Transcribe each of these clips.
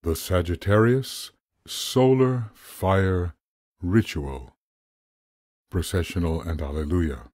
The Sagittarius Solar Fire Ritual, Processional and Alleluia.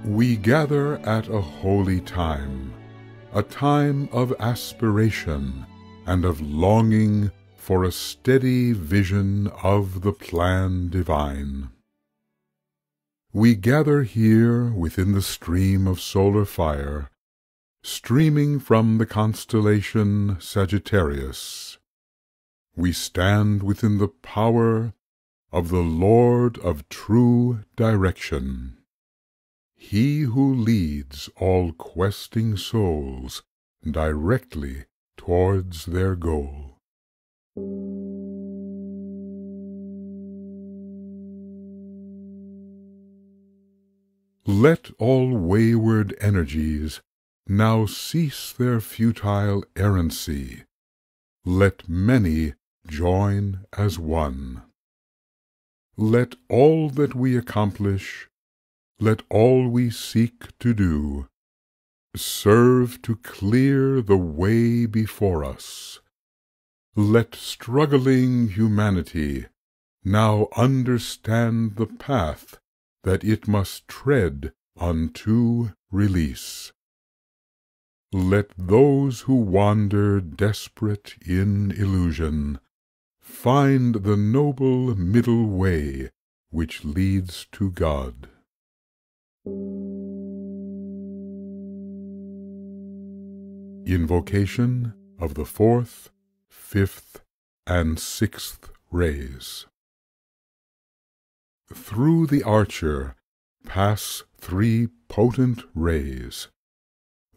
We gather at a holy time, a time of aspiration and of longing for a steady vision of the plan divine. We gather here within the stream of solar fire, streaming from the constellation Sagittarius. We stand within the power of the Lord of true direction, He who leads all questing souls directly towards their goal. Let all wayward energies now cease their futile errancy. Let many join as one. Let all that we accomplish, let all we seek to do, serve to clear the way before us. Let struggling humanity now understand the path that it must tread unto release. Let those who wander desperate in illusion find the noble middle way which leads to God. Invocation of the 4th, 5th, and 6th rays. Through the archer pass 3 potent rays.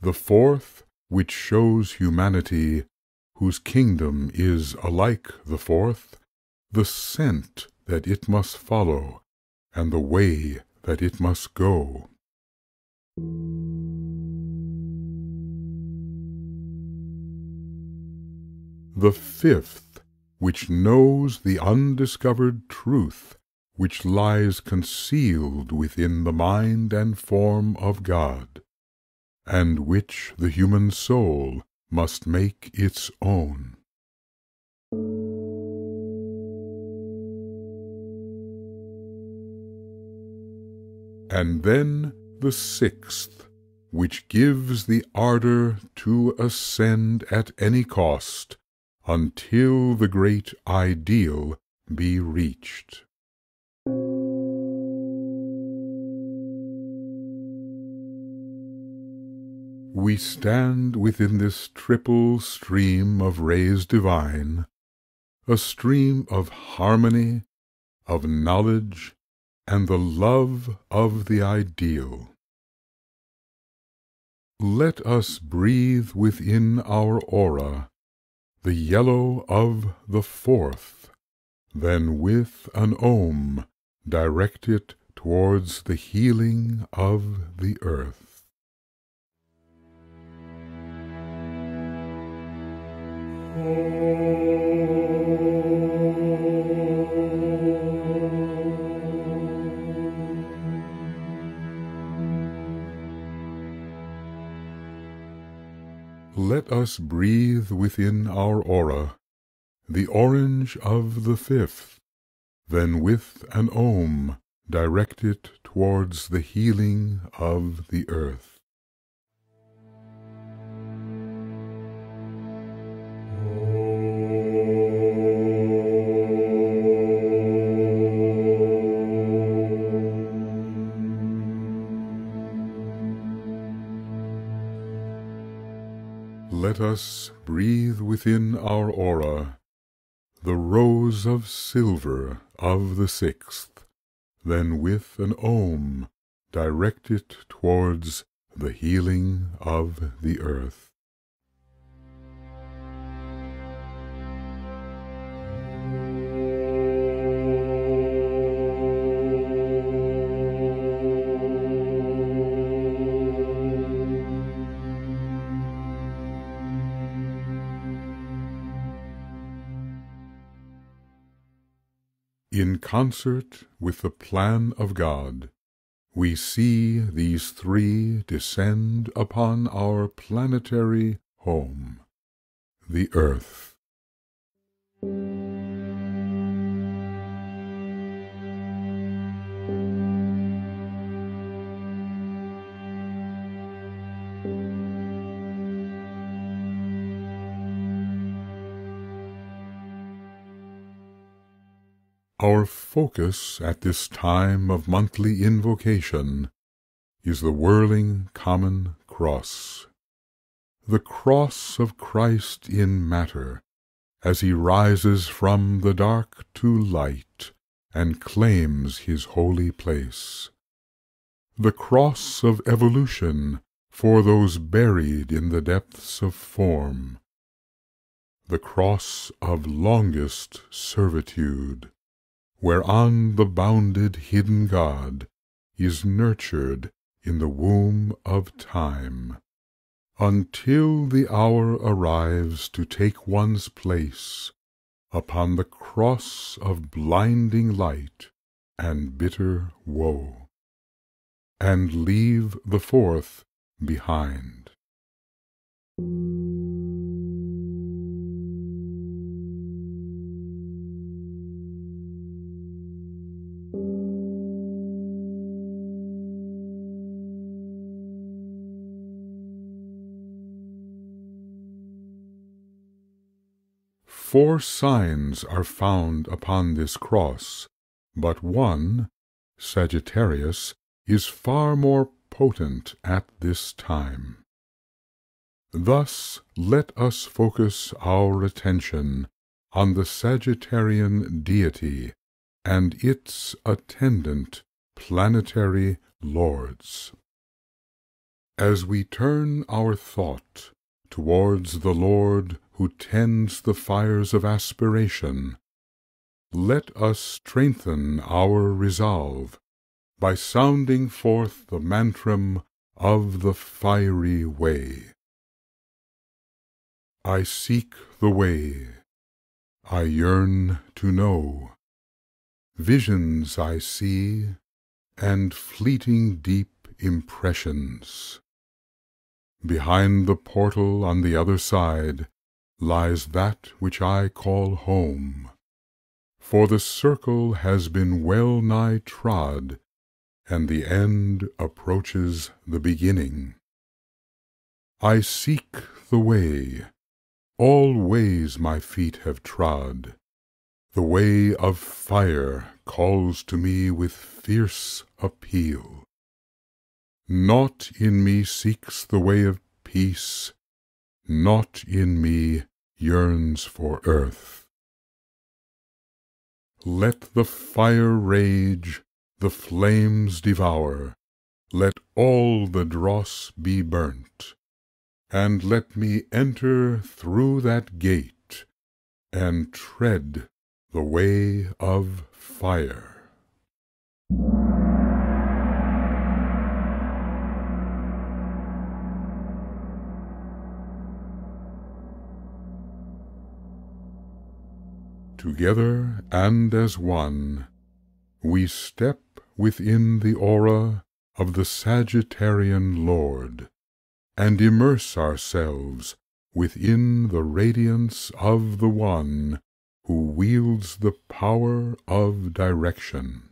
The 4th, which shows humanity, whose kingdom is alike the 4th, the scent that it must follow, and the way that it must go. The 5th, which knows the undiscovered truth which lies concealed within the mind and form of God, and which the human soul must make its own. And then the 6th, which gives the ardor to ascend at any cost until the great ideal be reached. We stand within this triple stream of rays divine, a stream of harmony, of knowledge, and the love of the ideal. Let us breathe within our aura the yellow of the 4th, then with an Om direct it towards the healing of the earth. Let us breathe within our aura the orange of the fifth, then with an ohm direct it towards the healing of the earth. Let us breathe within our aura the rose of silver of the sixth, then with an ohm direct it towards the healing of the earth. In concert with the plan of God, we see these three descend upon our planetary home, the earth. Our focus at this time of monthly invocation is the whirling common cross, the cross of Christ in matter, as he rises from the dark to light and claims his holy place, the cross of evolution for those buried in the depths of form, the cross of longest servitude, whereon the bounded hidden God is nurtured in the womb of time, until the hour arrives to take one's place upon the cross of blinding light and bitter woe, and leave the fourth behind. Four signs are found upon this cross, but one, Sagittarius, is far more potent at this time. Thus let us focus our attention on the Sagittarian deity and its attendant planetary lords. As we turn our thought towards the Lord who tends the fires of aspiration, let us strengthen our resolve by sounding forth the mantram of the fiery way. I seek the way, I yearn to know, visions I see, and fleeting deep impressions. Behind the portal on the other side lies that which I call home, for the circle has been well nigh trod, and the end approaches the beginning. I seek the way, all ways my feet have trod. The way of fire calls to me with fierce appeal. Naught in me seeks the way of peace, naught in me yearns for earth. Let the fire rage, the flames devour, let all the dross be burnt, and let me enter through that gate and tread the way of fire. Together and as one, we step within the aura of the Sagittarian Lord, and immerse ourselves within the radiance of the one wields the power of direction.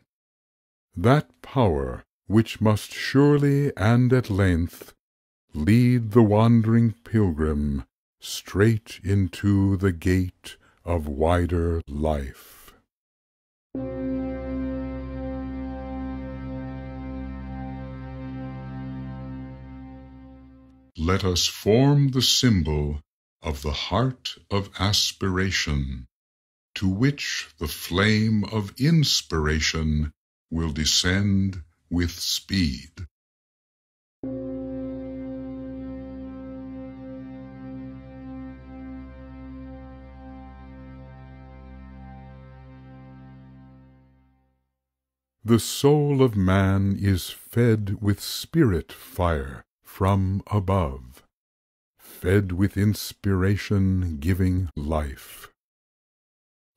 That power which must surely and at length lead the wandering pilgrim straight into the gate of wider life. Let us form the symbol of the heart of aspiration, to which the flame of inspiration will descend with speed. The soul of man is fed with spirit fire from above, fed with inspiration giving life.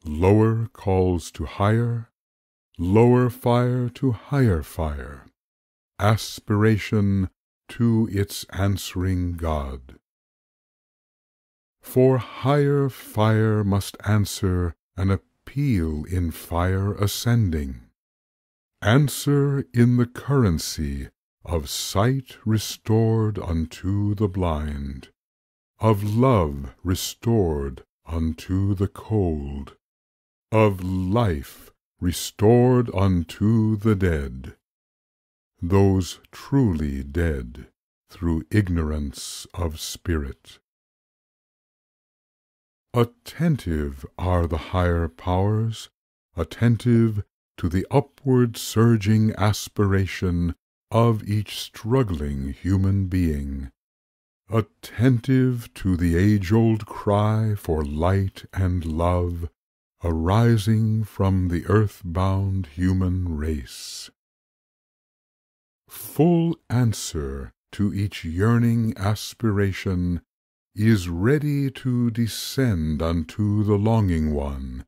Lower calls to higher, lower fire to higher fire, aspiration to its answering God. For higher fire must answer an appeal in fire ascending, answer in the currency of sight restored unto the blind, of love restored unto the cold, of life restored unto the dead, those truly dead through ignorance of spirit. Attentive are the higher powers, attentive to the upward surging aspiration of each struggling human being, attentive to the age-old cry for light and love arising from the earth-bound human race. Full answer to each yearning aspiration is ready to descend unto the longing one,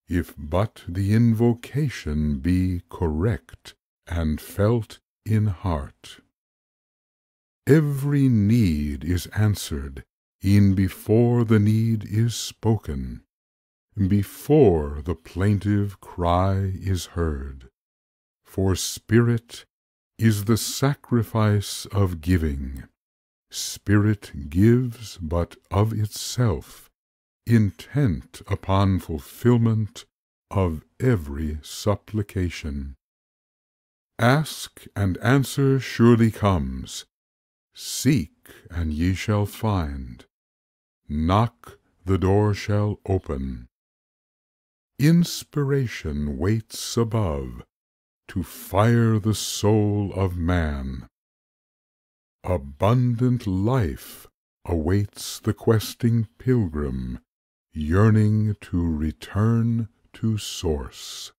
if but the invocation be correct and felt in heart. Every need is answered e'en before the need is spoken, before the plaintive cry is heard. For spirit is the sacrifice of giving. Spirit gives but of itself, intent upon fulfillment of every supplication. Ask, and answer surely comes. Seek, and ye shall find. Knock, the door shall open. Inspiration waits above to fire the soul of man. Abundant life awaits the questing pilgrim, yearning to return to source.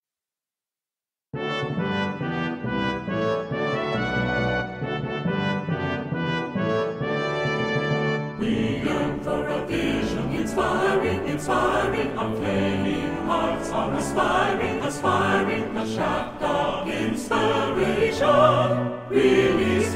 Inspiring, our flaming hearts are aspiring, the shaft of inspiration. Release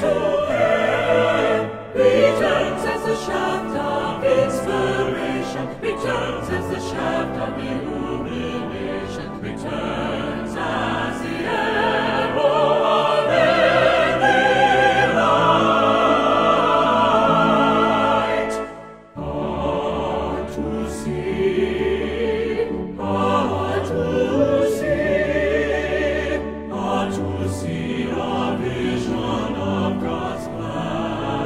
to him. Returns as the shaft of inspiration. Returns as the shaft of illumination. Returns as the arrow of heavenly light. To see a vision of God's plan.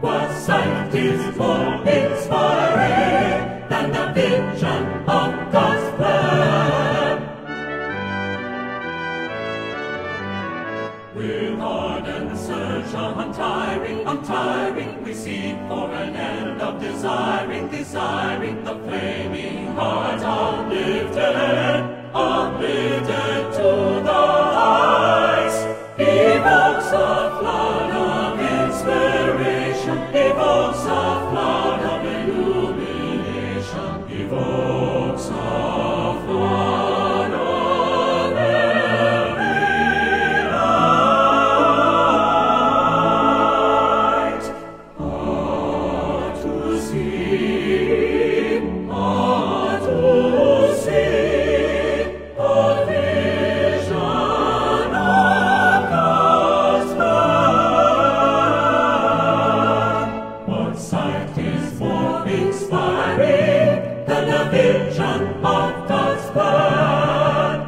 What sight is more inspiring than the vision of God's plan? With ardent search untiring, we seek for an end of desiring, the flaming heart uplifted to the heights, evokes a flood of inspiration, evokes a flood of illumination, evokes a flood of heavenly light. To see inspiring, than the vision of God's word.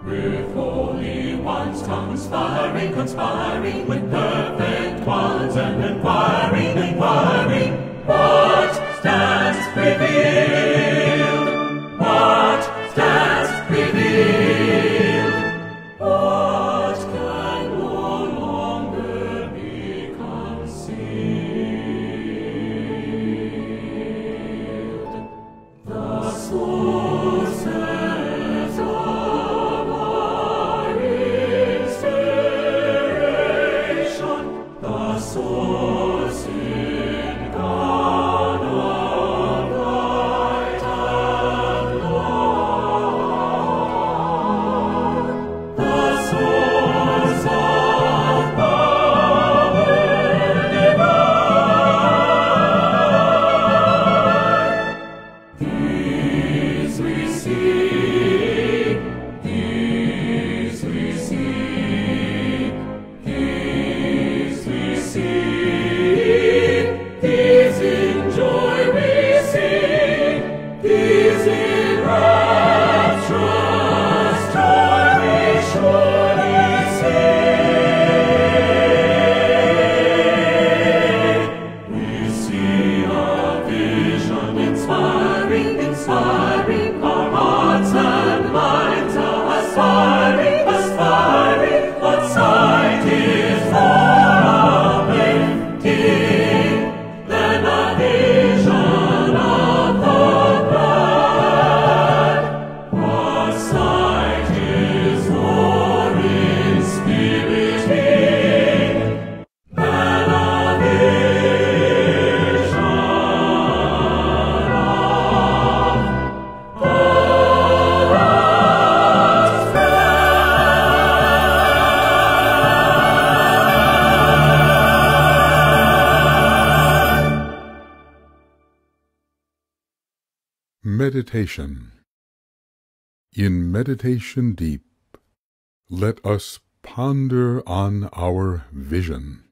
With holy ones conspiring, conspiring, with perfect ones and inquiring, inquiring, what stands revealed? What stands revealed? What can no longer be concealed? The sources of our inspiration, the source in God of light and love, the source of power divine. These we see, these we see, these we see, these in joy we sing, these in rapturous joy we surely sing. We see a vision inspiring, inspiring, our hearts and minds are aspiring, aspiring, what sight is more uplifting than a vision of the blood? What sight is more inspiriting than a vision of God's Meditation. In meditation deep, let us ponder on our vision,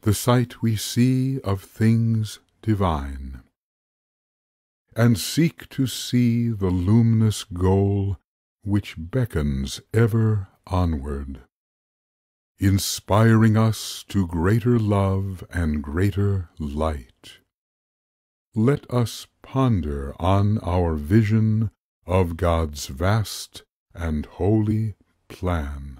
the sight we see of things divine, and seek to see the luminous goal which beckons ever onward, inspiring us to greater love and greater light. Let us ponder on our vision of God's vast and holy plan.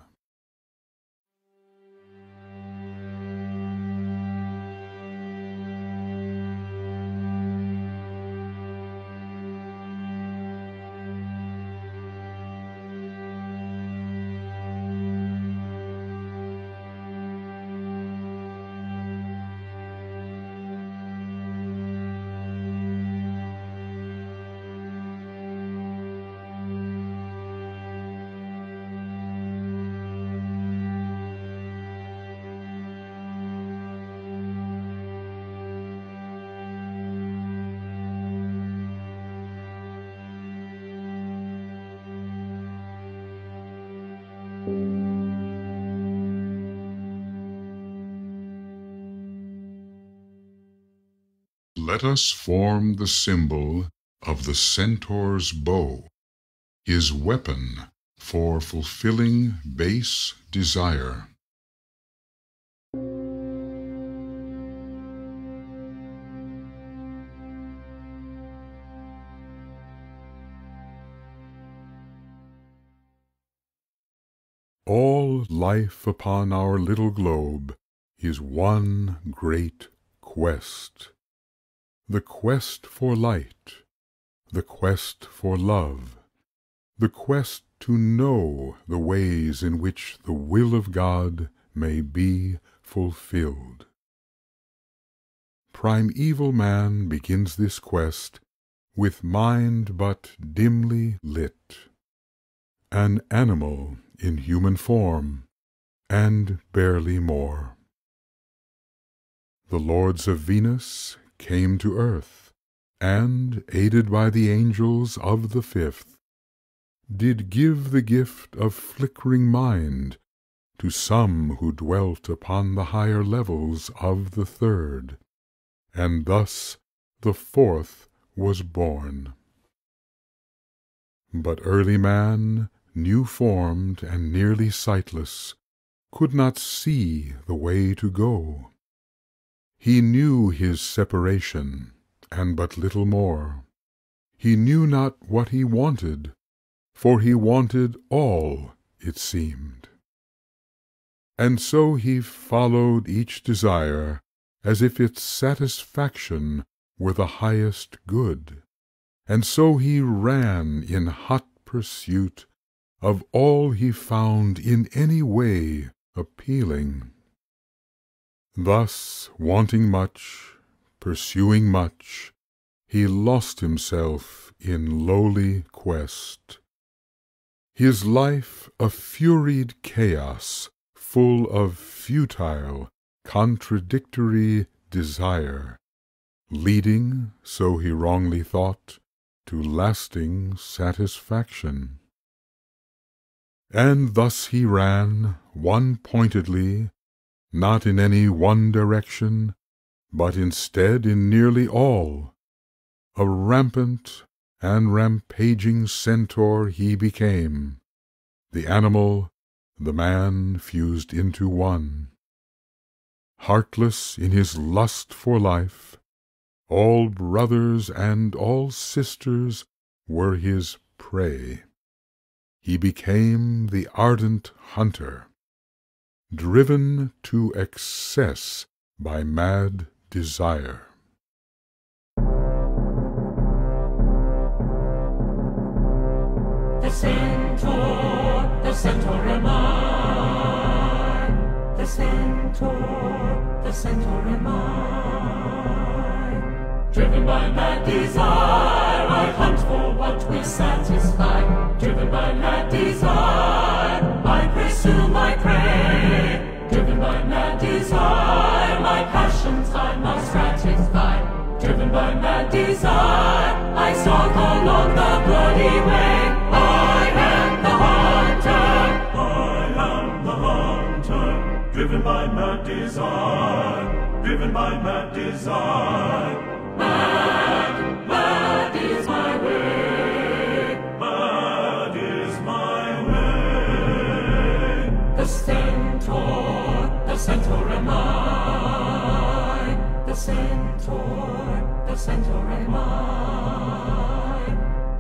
Let us form the symbol of the centaur's bow, his weapon for fulfilling base desire. All life upon our little globe is one great quest. The quest for light, the quest for love, the quest to know the ways in which the will of God may be fulfilled. Primeval man begins this quest with mind but dimly lit, an animal in human form, and barely more. The lords of Venus came to earth, and, aided by the angels of the fifth, did give the gift of flickering mind to some who dwelt upon the higher levels of the third, and thus the fourth was born. But early man, new-formed and nearly sightless, could not see the way to go. He knew his separation, and but little more. He knew not what he wanted, for he wanted all, it seemed. And so he followed each desire as if its satisfaction were the highest good, and so he ran in hot pursuit of all he found in any way appealing. Thus, wanting much, pursuing much, he lost himself in lowly quest. His life a furied chaos, full of futile, contradictory desire, leading, so he wrongly thought, to lasting satisfaction. And thus he ran, one-pointedly, not in any one direction, but instead in nearly all. A rampant and rampaging centaur he became, the animal, the man fused into one. Heartless in his lust for life, all brothers and all sisters were his prey. He became the ardent hunter, driven to excess by mad desire. The centaur am I. The centaur am I. Driven by mad desire, I hunt for what will satisfy. Driven by mad desire, I pursue my prey. Driven by mad desire, my passions I must gratify. Driven by mad desire, I stalk along the bloody way. I am the hunter. I am the hunter. Driven by mad desire. Driven by mad desire. Mad, mad is my way. Mad is my way. The centaur am I. The centaur am I.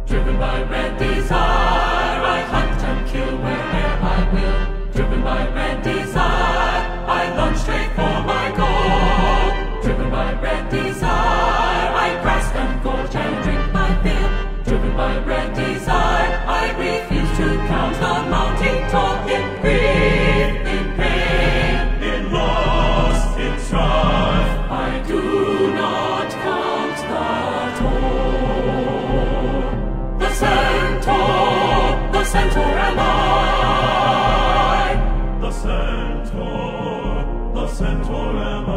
Driven by red desire, I hunt and kill where'er I will. Driven by red desire, I launch straight for my goal. Driven by red desire, I grasp and gorge and drink my fill. Driven by red desire, I refuse to count the mounting tall in grief, in pain, in loss, in strife. I do not count the toll. The centaur am I. The centaur am I.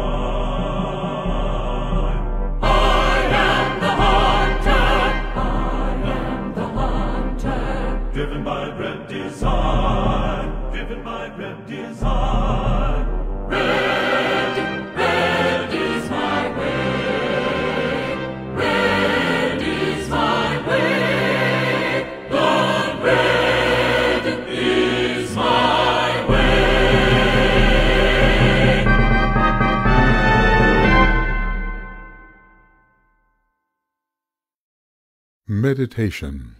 I am the hunter. I am the hunter. Driven by red desire. Driven by red desire. Red is my way. Red is my way. The red is my way. Meditation.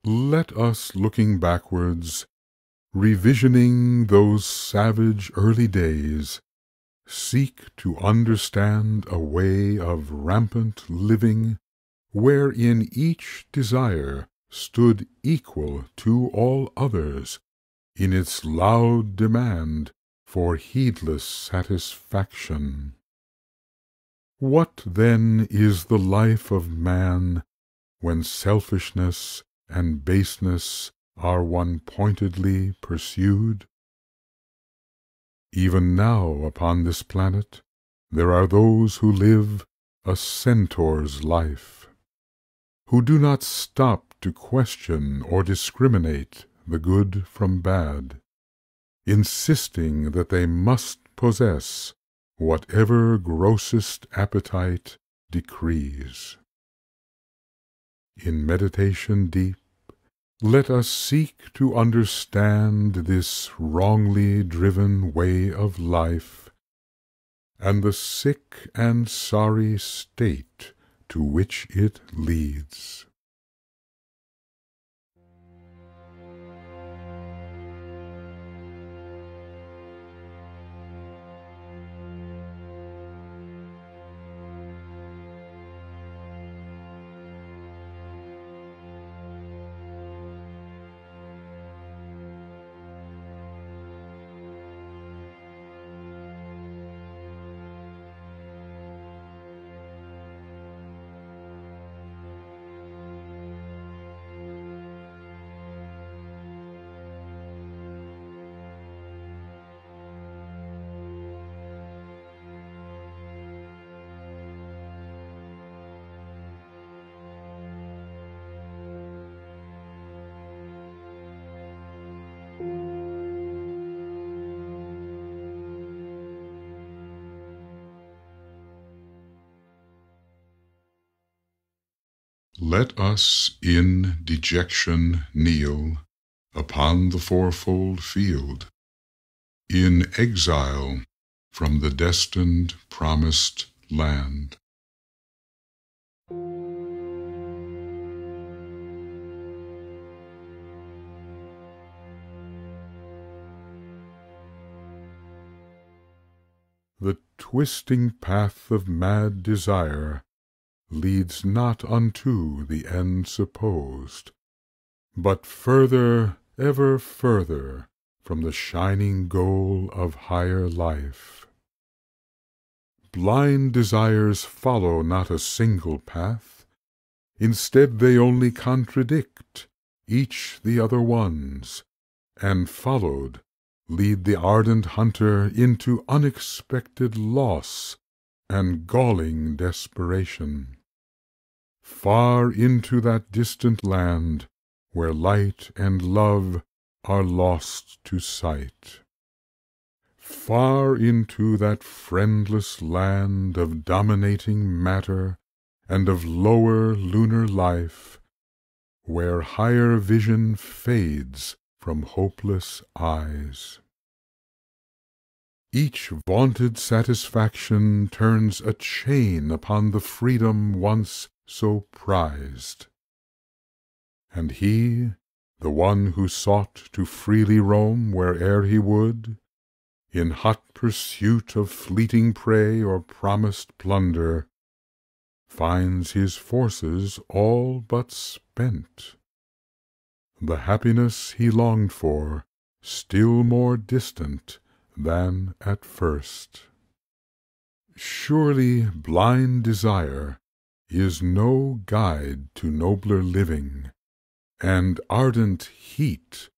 Let us, looking backwards, revisioning those savage early days, seek to understand a way of rampant living wherein each desire stood equal to all others in its loud demand for heedless satisfaction. What then is the life of man when selfishness and baseness are one-pointedly pursued? Even now upon this planet there are those who live a centaur's life, who do not stop to question or discriminate the good from bad, insisting that they must possess whatever grossest appetite decrees. In meditation deep, let us seek to understand this wrongly driven way of life, and the sick and sorry state to which it leads. Let us in dejection kneel upon the fourfold field, in exile from the destined promised land. The twisting path of mad desire leads not unto the end supposed, but further, ever further, from the shining goal of higher life. Blind desires follow not a single path, instead they only contradict each the other ones, and followed lead the ardent hunter into unexpected loss and galling desperation, far into that distant land where light and love are lost to sight, far into that friendless land of dominating matter and of lower lunar life, where higher vision fades from hopeless eyes. Each vaunted satisfaction turns a chain upon the freedom once so prized, and he, the one who sought to freely roam where'er he would, in hot pursuit of fleeting prey or promised plunder, finds his forces all but spent, the happiness he longed for still more distant than at first. Surely blind desire is no guide to nobler living, and ardent heat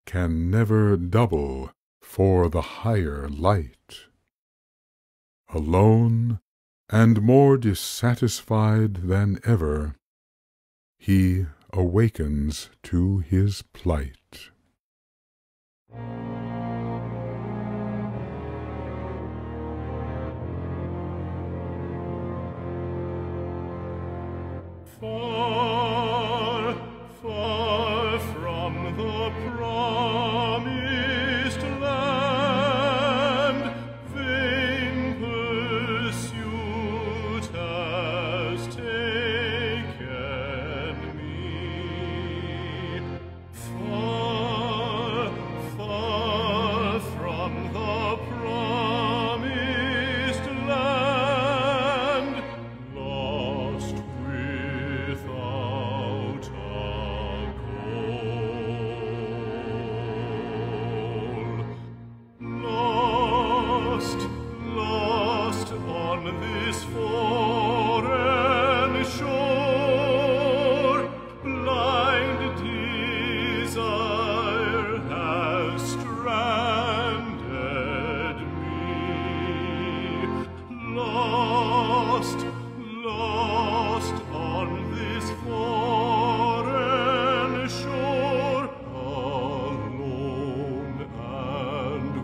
can never double for the higher light. Alone and more dissatisfied than ever, he awakens to his plight. Far, far from the promised land, vain pursuit has taken me. Far, far from the promised land, lost without a goal. Lost, lost on this foreign shore, blind desire has stranded me. Lost, lost on this foreign shore, alone and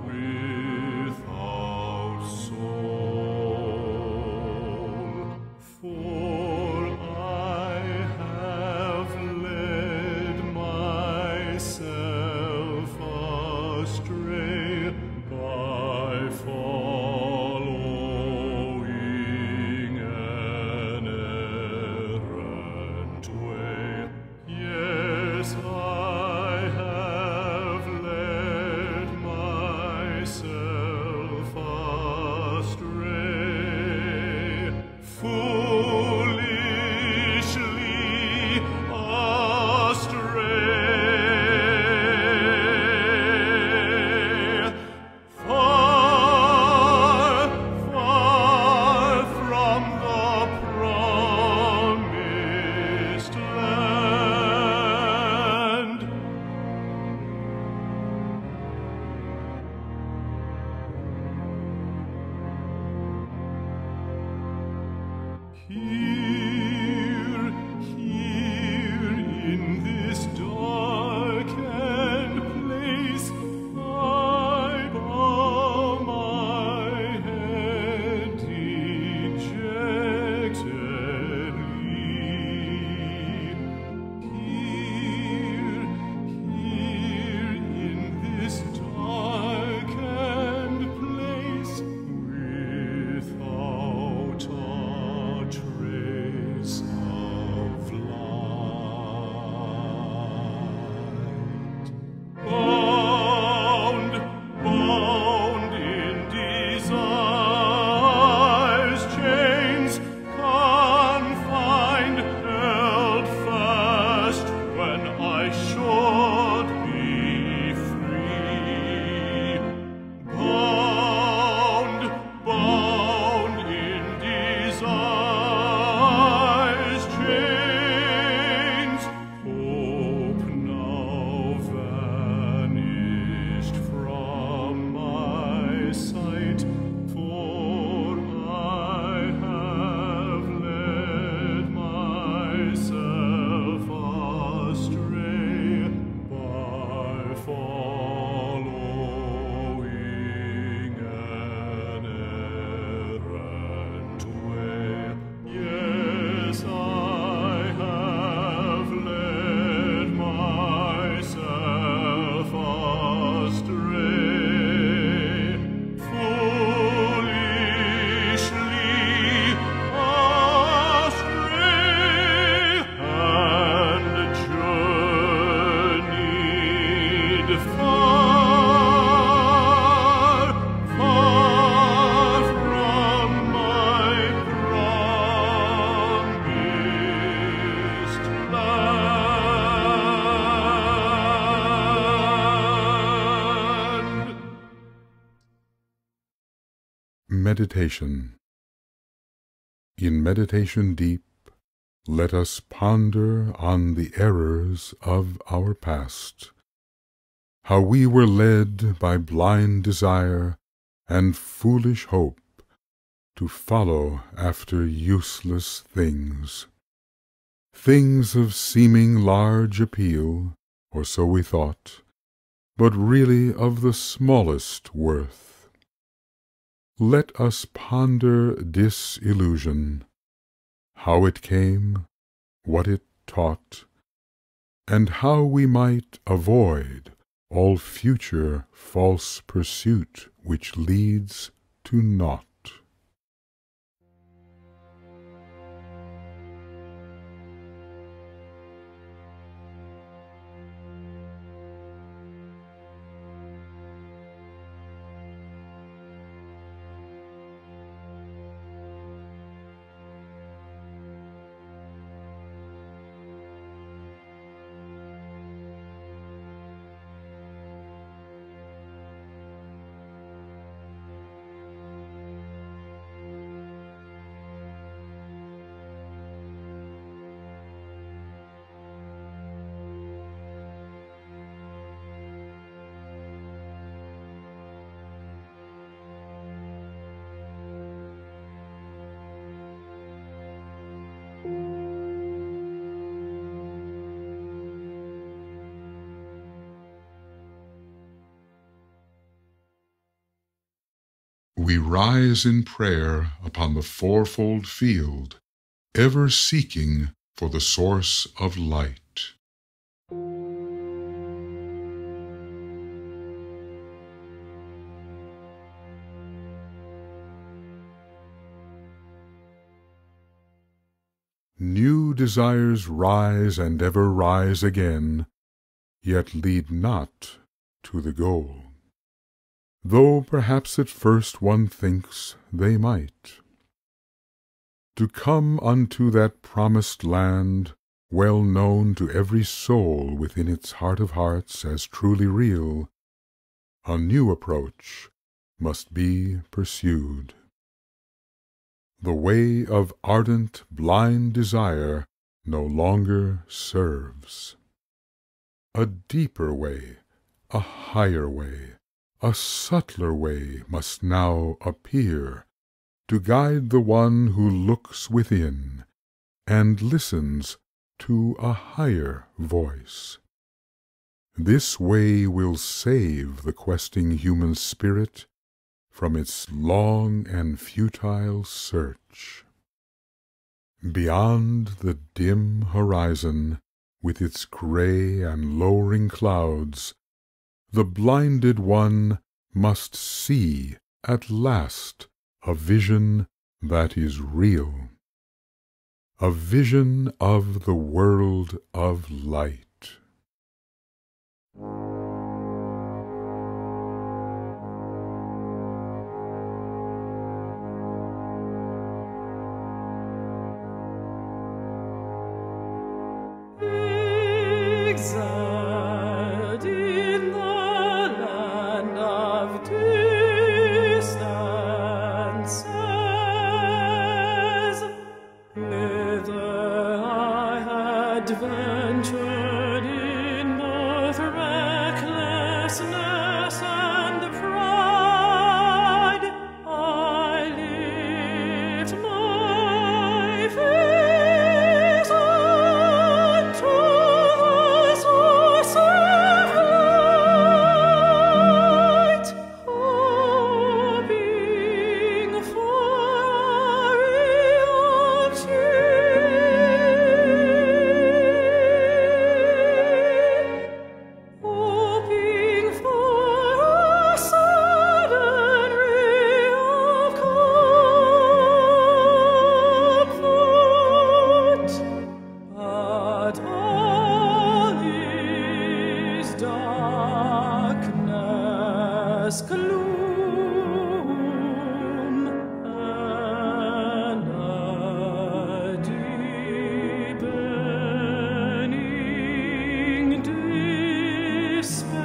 Meditation. In meditation deep, let us ponder on the errors of our past, how we were led by blind desire and foolish hope to follow after useless things, things of seeming large appeal, or so we thought, but really of the smallest worth. Let us ponder disillusion, how it came, what it taught, and how we might avoid all future false pursuit which leads to naught. We rise in prayer upon the fourfold field, ever seeking for the source of light. New desires rise and ever rise again, yet lead not to the goal, though perhaps at first one thinks they might. To come unto that promised land, well known to every soul within its heart of hearts as truly real, a new approach must be pursued. The way of ardent, blind desire no longer serves. A deeper way, a higher way, a subtler way must now appear to guide the one who looks within and listens to a higher voice. This way will save the questing human spirit from its long and futile search. Beyond the dim horizon, with its gray and lowering clouds, the blinded one must see at last a vision that is real, a vision of the world of light. Exiled in the land of distances, whither I had ventured in both recklessness and pride, I lift my face unto the source of light, hoping for a reality, hoping for a sudden ray of comfort. But all is darkness, gloom, and a deepening despair.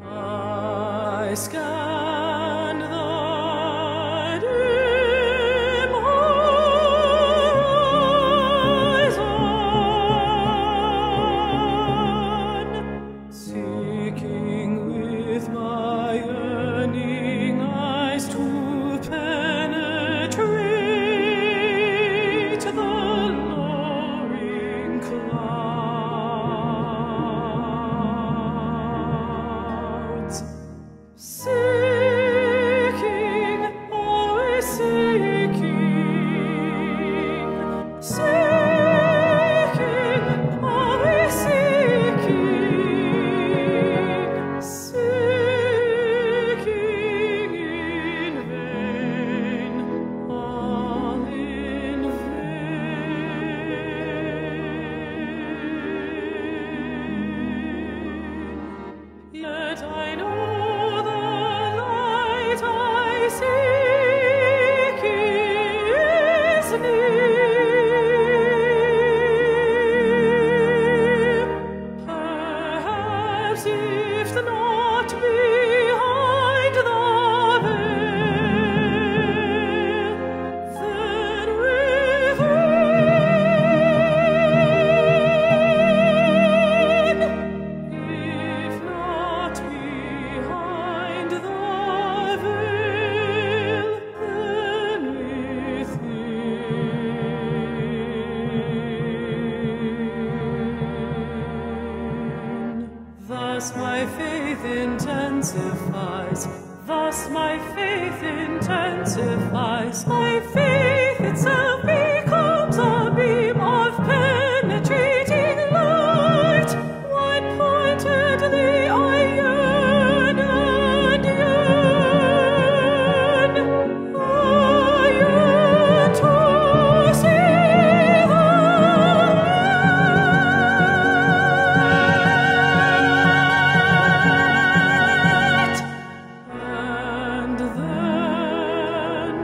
I scan the dim horizon, seeking with my yearning eyes to penetrate the lowering clouds. Seeking, always seeking, seeking, always seeking, seeking in vain, all in vain. Yet I know the light I seek is near. Perhaps if not behind the veil, then within. If not behind the veil, then within. Thus my faith intensifies. Thus my faith intensifies. My faith itself becomes a beam of penetrating light. One-pointedly I yearn and yearn. I yearn to see the light. And then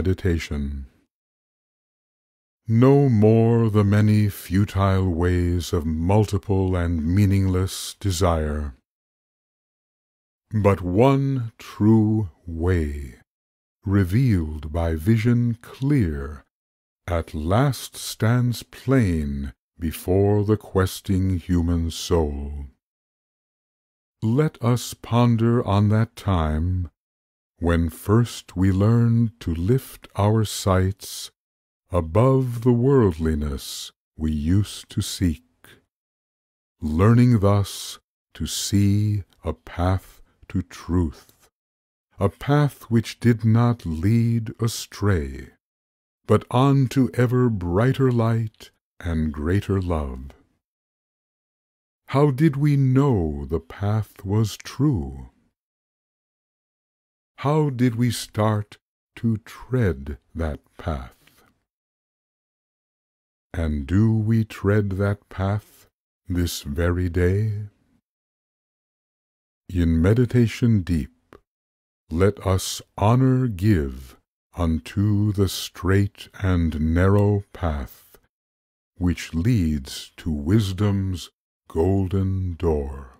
meditation. No more the many futile ways of multiple and meaningless desire, but one true way, revealed by vision clear, at last stands plain before the questing human soul. Let us ponder on that time when first we learned to lift our sights above the worldliness we used to seek, learning thus to see a path to truth, a path which did not lead astray, but on to ever brighter light and greater love. How did we know the path was true? How did we start to tread that path? And do we tread that path this very day? In meditation deep, let us honor give unto the straight and narrow path, which leads to wisdom's golden door.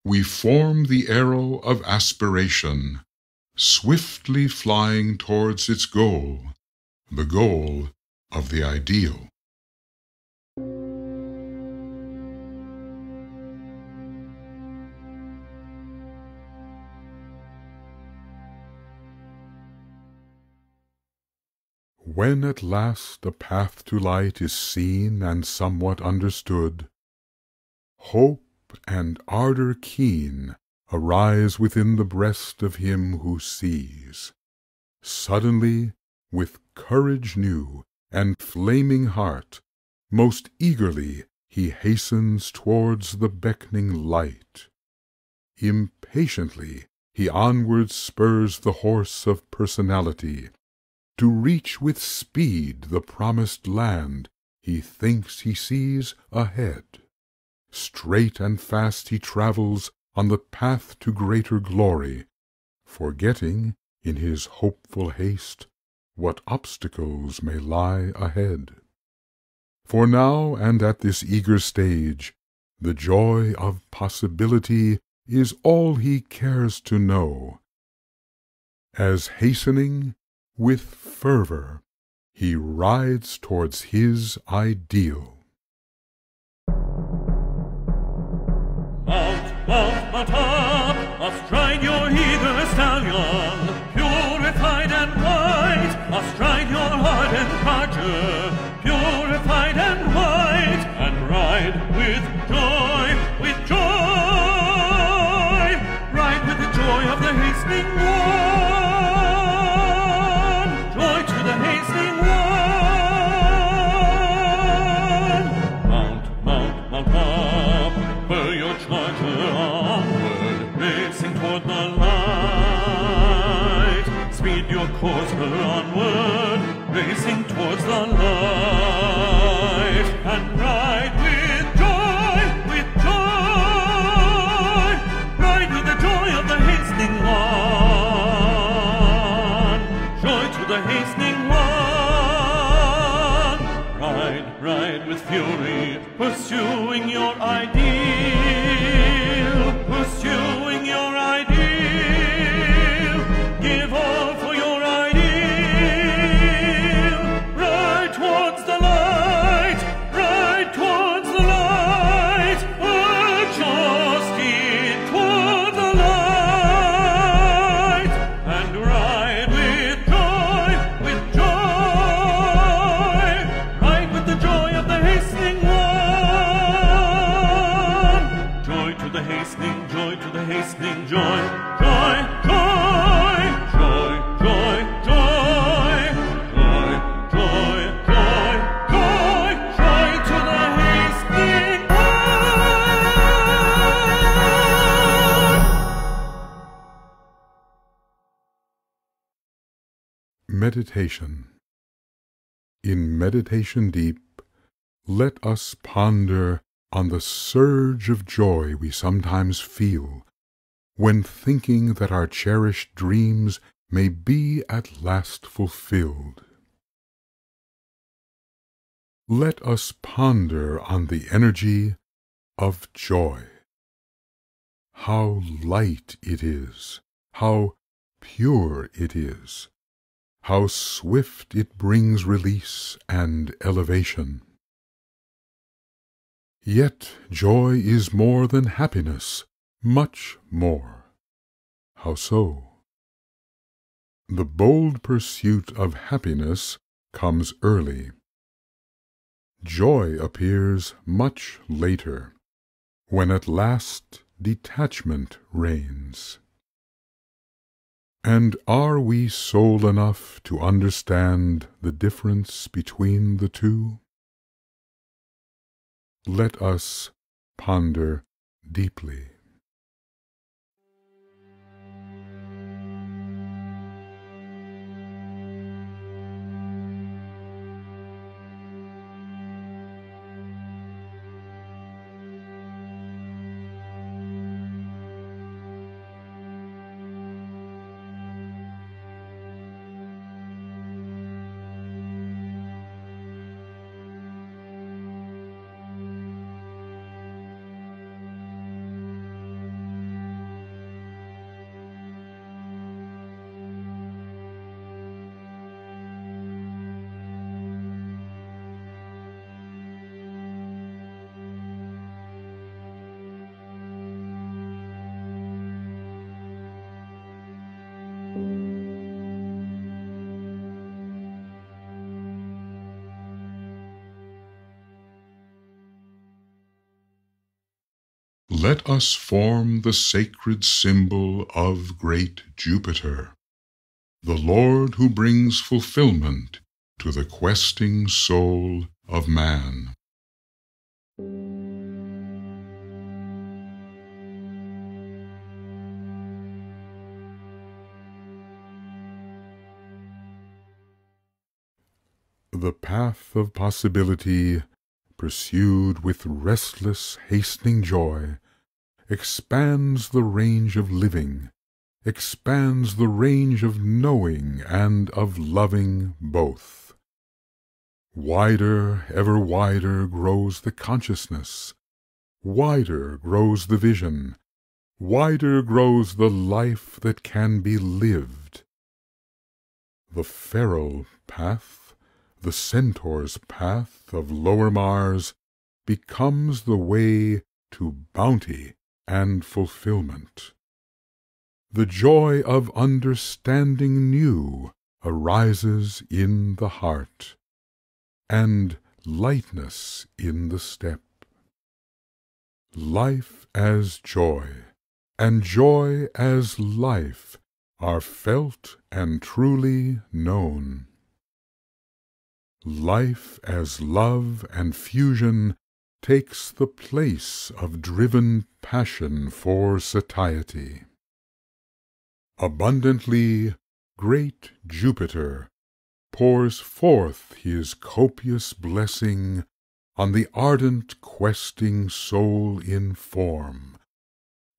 We form the arrow of aspiration, swiftly flying towards its goal, the goal of the ideal. When at last the path to light is seen and somewhat understood, hope and ardor keen arise within the breast of him who sees. Suddenly, with courage new and flaming heart, most eagerly he hastens towards the beckoning light. Impatiently he onward spurs the horse of personality, to reach with speed the promised land he thinks he sees ahead. Straight and fast he travels on the path to greater glory, forgetting, in his hopeful haste, what obstacles may lie ahead. For now and at this eager stage, the joy of possibility is all he cares to know, as hastening, with fervor, he rides towards his ideal. Mount up, astride your eager stallion, purified and white, astride your hardened charger, purified and white, and ride with joy, ride with the joy of the hastening one, joy to the hastening one. Mount up, spur your charger onward, racing toward the light. Speed your courser onward, racing towards the light, and ride with joy, ride with the joy of the hastening one, joy to the hastening one. Ride with fury, pursuing your ideal, pursuing your ideal. Give all for your ideal. Ride hastening joy, to the hastening joy, joy, joy, joy, joy, joy, joy, joy, joy, joy, joy to the hastening Meditation. In meditation deep, let us ponder on the surge of joy we sometimes feel when thinking that our cherished dreams may be at last fulfilled. Let us ponder on the energy of joy. How light it is, how pure it is, how swift it brings release and elevation. Yet joy is more than happiness, much more. How so? The bold pursuit of happiness comes early. Joy appears much later, when at last detachment reigns. And are we soul enough to understand the difference between the two? Let us ponder deeply. Let us form the sacred symbol of great Jupiter, the Lord who brings fulfillment to the questing soul of man. The path of possibility, pursued with restless, hastening joy, expands the range of living, expands the range of knowing and of loving both. Wider, ever wider grows the consciousness, wider grows the vision, wider grows the life that can be lived. The feral path, the centaur's path of lower Mars, becomes the way to bounty and fulfillment. The joy of understanding new arises in the heart, and lightness in the step. Life as joy, and joy as life are felt and truly known. Life as love and fusion takes the place of driven passion for satiety. Abundantly, great Jupiter pours forth his copious blessing on the ardent questing soul in form,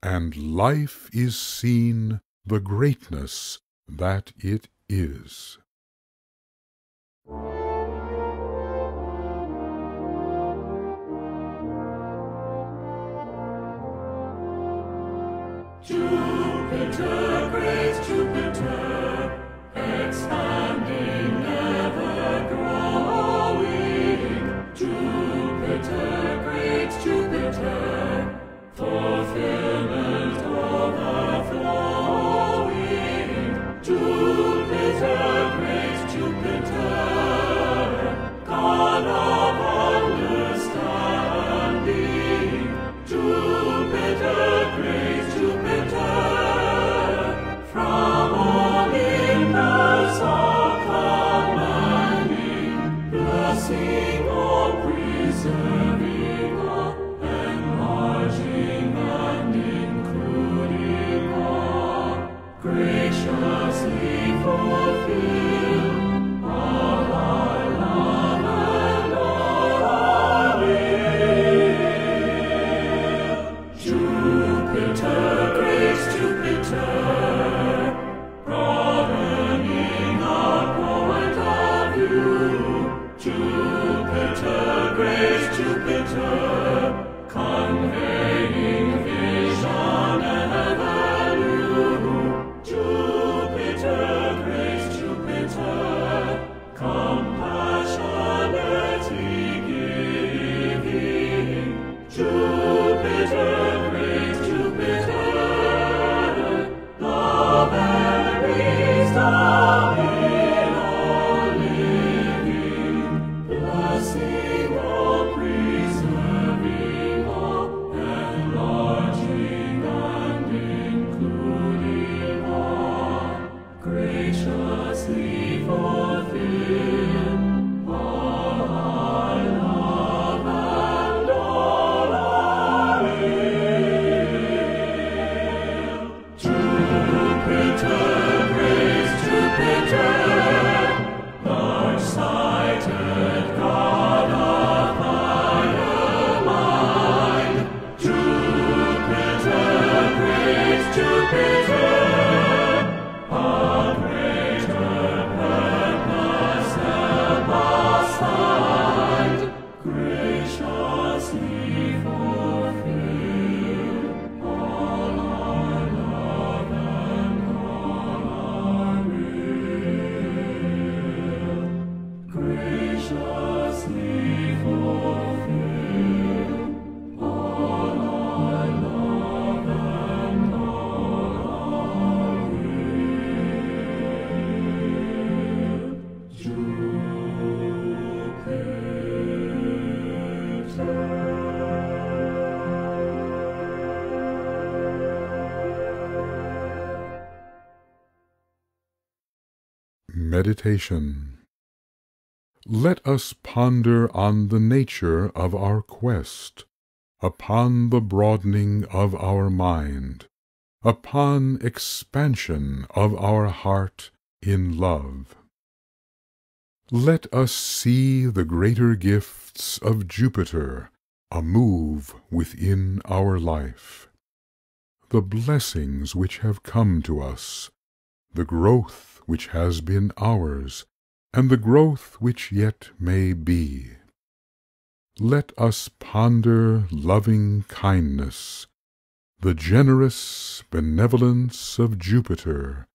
and life is seen the greatness that it is. Jupiter, great Jupiter, expanding, ever growing. Jupiter, great Jupiter, fulfillment overflowing. Jupiter, great Jupiter, God of understanding. Jupiter, Jupiter, great Jupiter, the very star in all living, blessing all, preserving all, enlarging and including all, graciously fulfill all our love and all our will. Jupiter, great Jupiter, large-sighted God of higher mind. Jupiter, great Jupiter, a greater purpose help us find, graciously fulfill all our love and all our will. Graciously fulfill all our love and all our will. Meditation. Let us ponder on the nature of our quest, upon the broadening of our mind, upon expansion of our heart in love. Let us see the greater gifts of Jupiter a move within our life, the blessings which have come to us, the growth which has been ours, and the growth which yet may be. Let us ponder loving kindness, the generous benevolence of Jupiter,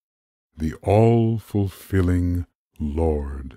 the all-fulfilling Lord.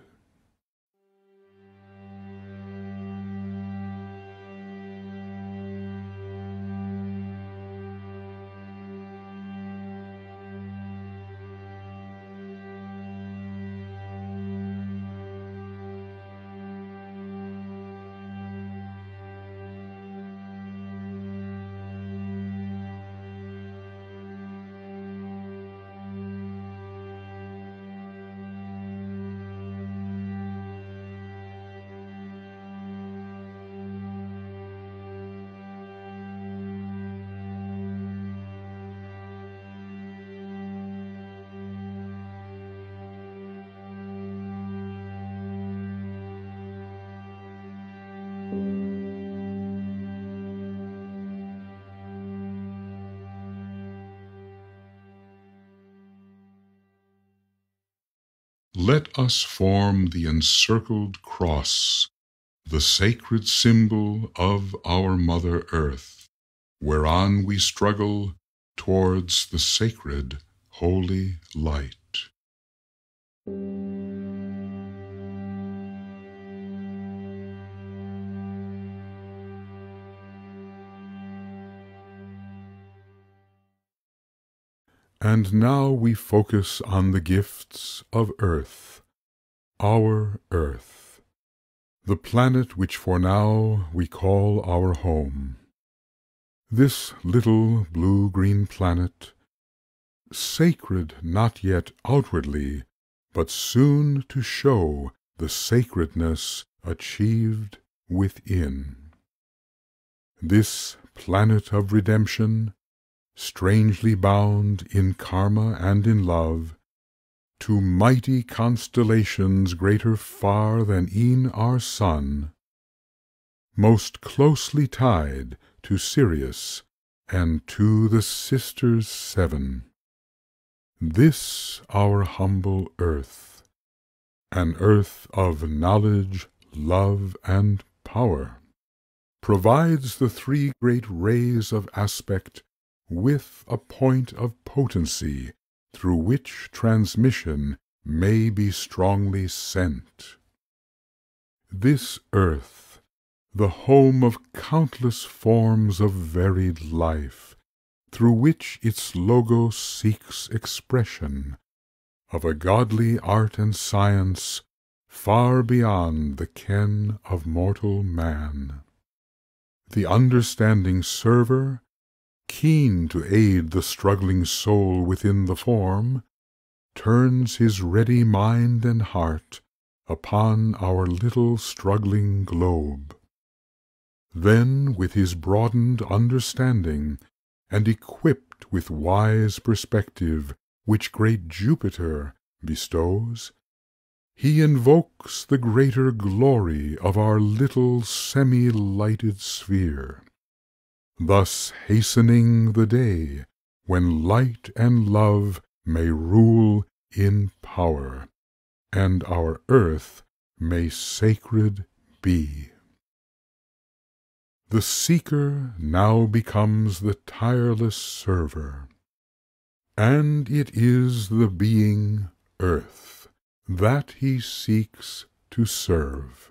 Let us form the encircled cross, the sacred symbol of our Mother Earth, whereon we struggle towards the sacred, holy light. And now we focus on the gifts of Earth, our Earth, the planet which for now we call our home. This little blue-green planet, sacred not yet outwardly, but soon to show the sacredness achieved within. This planet of redemption, strangely bound in karma and in love, to mighty constellations greater far than e'en our sun, most closely tied to Sirius and to the Sisters Seven. This our humble earth, an earth of knowledge, love, and power, provides the three great rays of aspect with a point of potency through which transmission may be strongly sent. This earth, the home of countless forms of varied life, through which its logo seeks expression of a godly art and science far beyond the ken of mortal man. The understanding server, keen to aid the struggling soul within the form, turns his ready mind and heart upon our little struggling globe. Then, with his broadened understanding, and equipped with wise perspective which great Jupiter bestows, he invokes the greater glory of our little semi-lighted sphere, thus hastening the day when light and love may rule in power, and our earth may sacred be. The seeker now becomes the tireless server, and it is the being earth that he seeks to serve.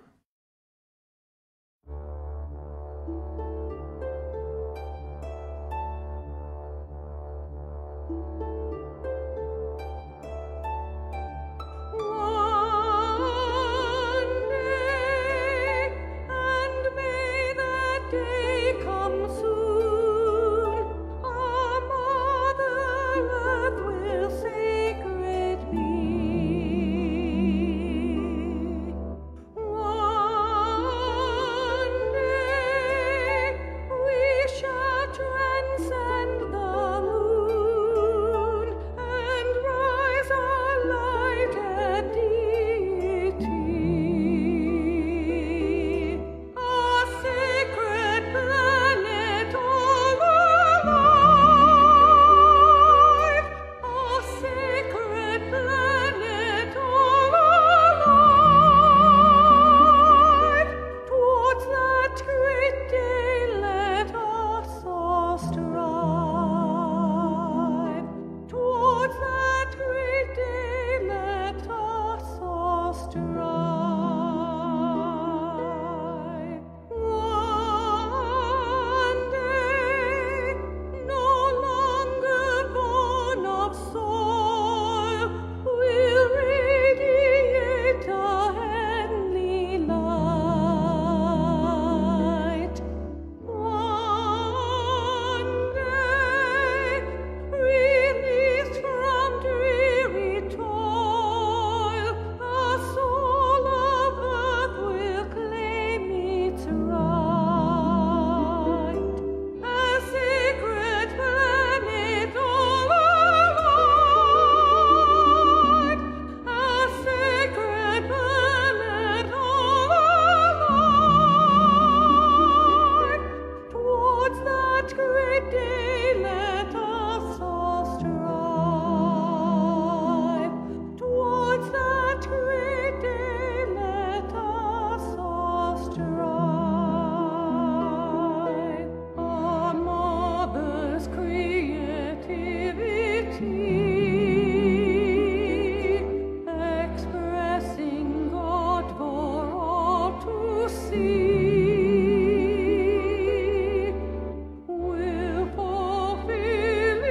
Will fulfill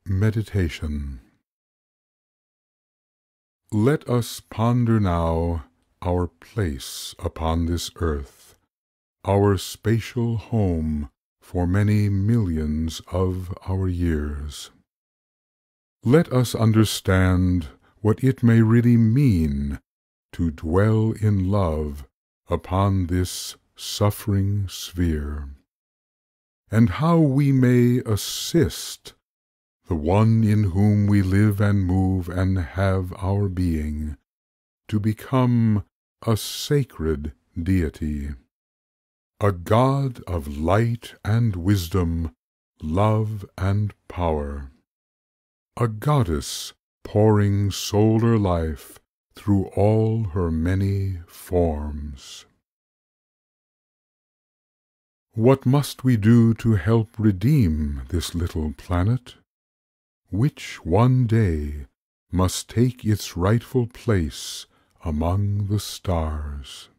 Meditation. Let us ponder now our place upon this earth, our spatial home for many millions of our years. Let us understand what it may really mean to dwell in love upon this suffering sphere, and how we may assist the one in whom we live and move and have our being, to become a sacred deity, a God of light and wisdom, love and power, a goddess pouring solar life through all her many forms. What must we do to help redeem this little planet, which one day must take its rightful place among the stars?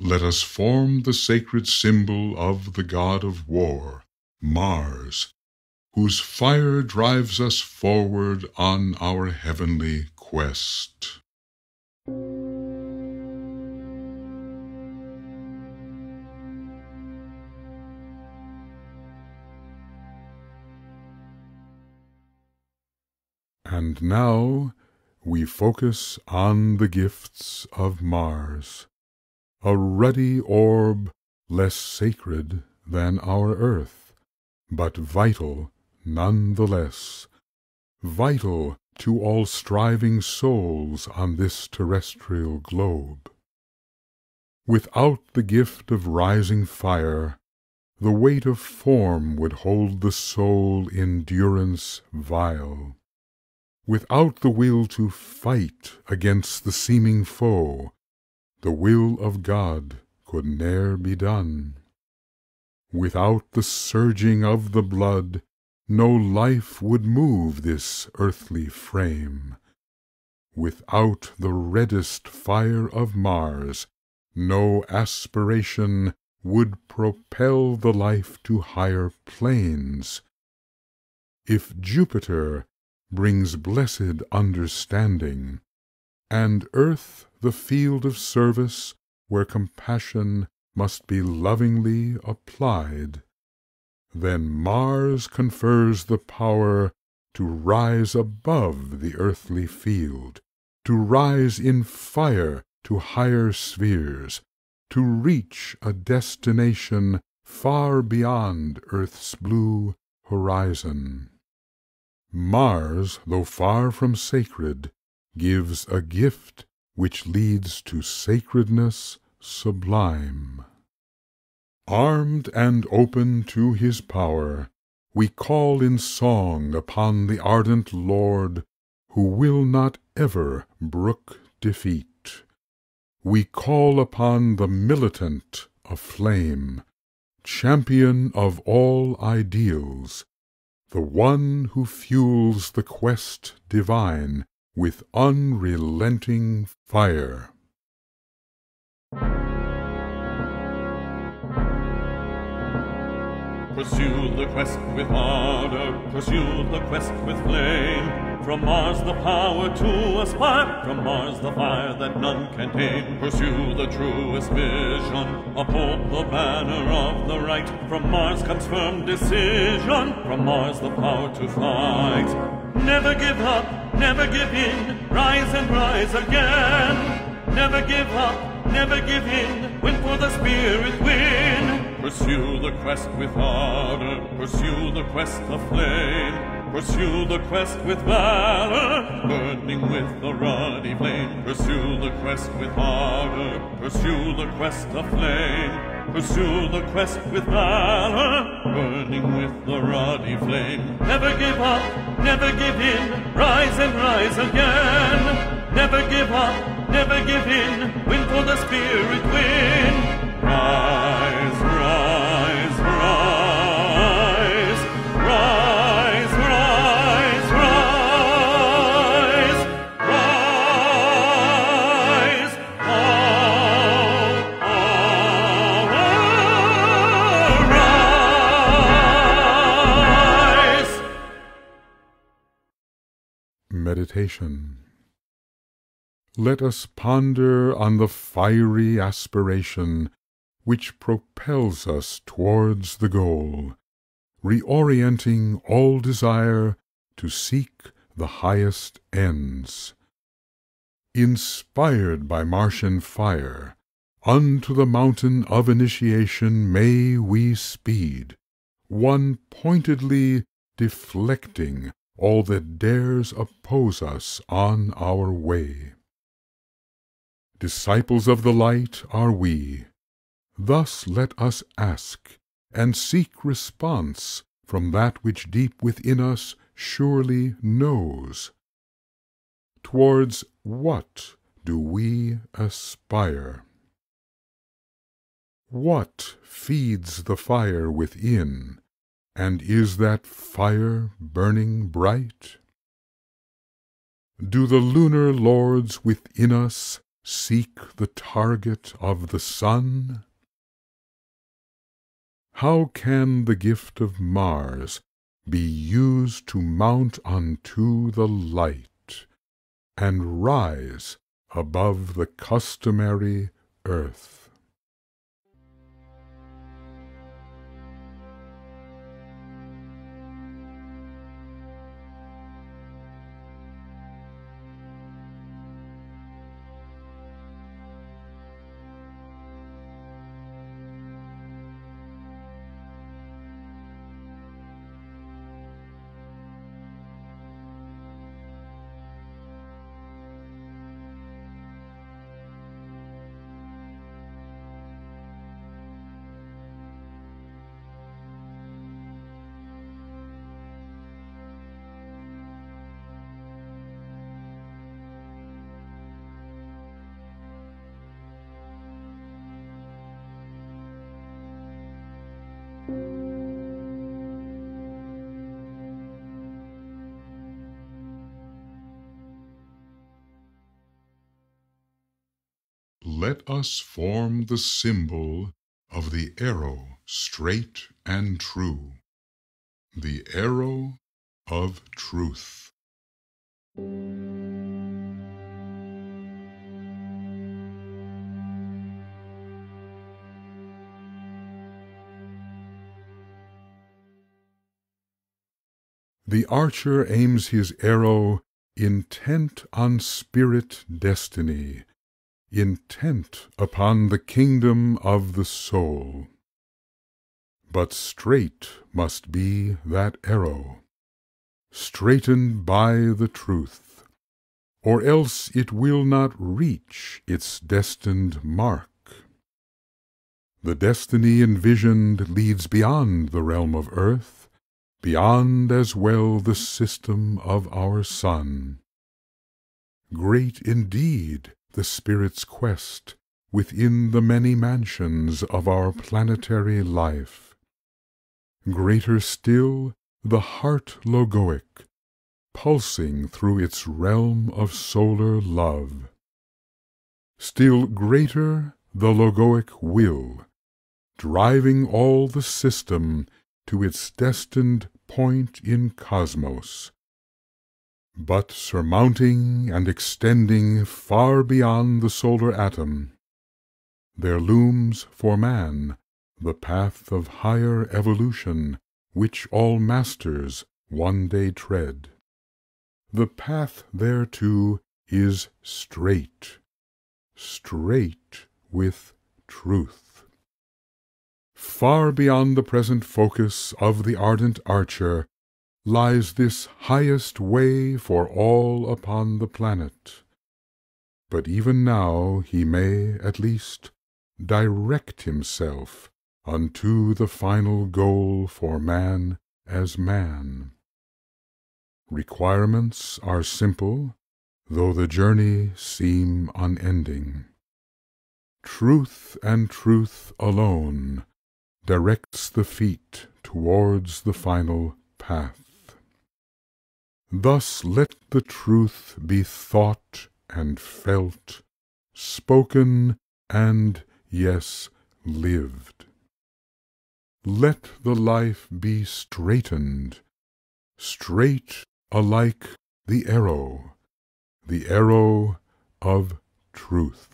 Let us form the sacred symbol of the god of war, Mars, whose fire drives us forward on our heavenly quest. And now we focus on the gifts of Mars, a ruddy orb less sacred than our earth, but vital none the less, vital to all striving souls on this terrestrial globe. Without the gift of rising fire, the weight of form would hold the soul in durance vile. Without the will to fight against the seeming foe, the will of God could ne'er be done. Without the surging of the blood, no life would move this earthly frame. Without the reddest fire of Mars, no aspiration would propel the life to higher planes. If Jupiter brings blessed understanding, and earth the field of service where compassion must be lovingly applied, then Mars confers the power to rise above the earthly field, to rise in fire to higher spheres, to reach a destination far beyond earth's blue horizon. Mars, though far from sacred, gives a gift which leads to sacredness sublime. Armed and open to his power, we call in song upon the ardent Lord, who will not ever brook defeat. We call upon the militant aflame, champion of all ideals, the one who fuels the quest divine with unrelenting fire. Pursue the quest with ardor, pursue the quest with flame. From Mars the power to aspire, from Mars the fire that none can tame. Pursue the truest vision, uphold the banner of the right. From Mars comes firm decision, from Mars the power to fight. Never give up, never give in, rise and rise again. Never give up, never give in, win for the spirit win. Pursue the quest with ardor, pursue the quest aflame. Pursue the quest with valor, burning with the ruddy flame. Pursue the quest with ardor, pursue the quest aflame. Pursue the quest with valor, burning with the ruddy flame. Never give up, never give in, rise and rise again. Never give up, never give in, win for the spirit win. Rise, rise, rise, rise, rise, rise, rise, rise. Meditation. Let us ponder on the fiery aspiration which propels us towards the goal, reorienting all desire to seek the highest ends. Inspired by Martian fire, unto the mountain of initiation may we speed, one-pointedly deflecting all that dares oppose us on our way. Disciples of the light are we. Thus let us ask, and seek response from that which deep within us surely knows. Towards what do we aspire? What feeds the fire within, and is that fire burning bright? Do the lunar lords within us seek the target of the sun? How can the gift of Mars be used to mount unto the light, and rise above the customary earth? Let us form the symbol of the arrow straight and true, the arrow of truth. The archer aims his arrow intent on spirit destiny, intent upon the kingdom of the soul. But straight must be that arrow, straightened by the truth, or else it will not reach its destined mark. The destiny envisioned leads beyond the realm of earth, beyond as well the system of our sun. Great indeed the spirit's quest within the many mansions of our planetary life. Greater still the heart logoic, pulsing through its realm of solar love. Still greater the logoic will, driving all the system to its destined point in cosmos, but surmounting and extending far beyond the solar atom, there looms for man the path of higher evolution which all masters one day tread. the path thereto is straight, straight with truth. Far beyond the present focus of the ardent archer lies this highest way for all upon the planet. But even now he may, at least, direct himself unto the final goal for man as man. Requirements are simple, though the journey seem unending. Truth and truth alone directs the feet towards the final path. Thus let the truth be thought and felt, spoken and, yes, lived. Let the life be straightened, straight alike the arrow of truth.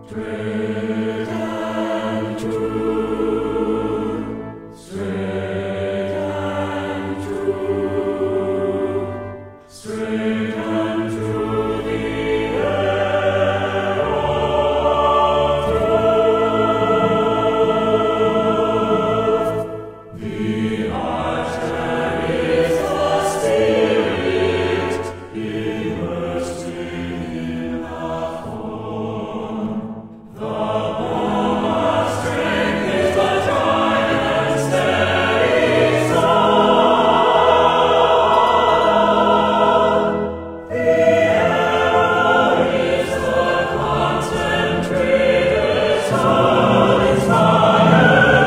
Straight and true, straight and true, straight and true, the arrow of truth. The archer is the spirit, immersed within the form. The bow of strength is the giant's steady sword. The arrow is the concentrated soul inspired light. The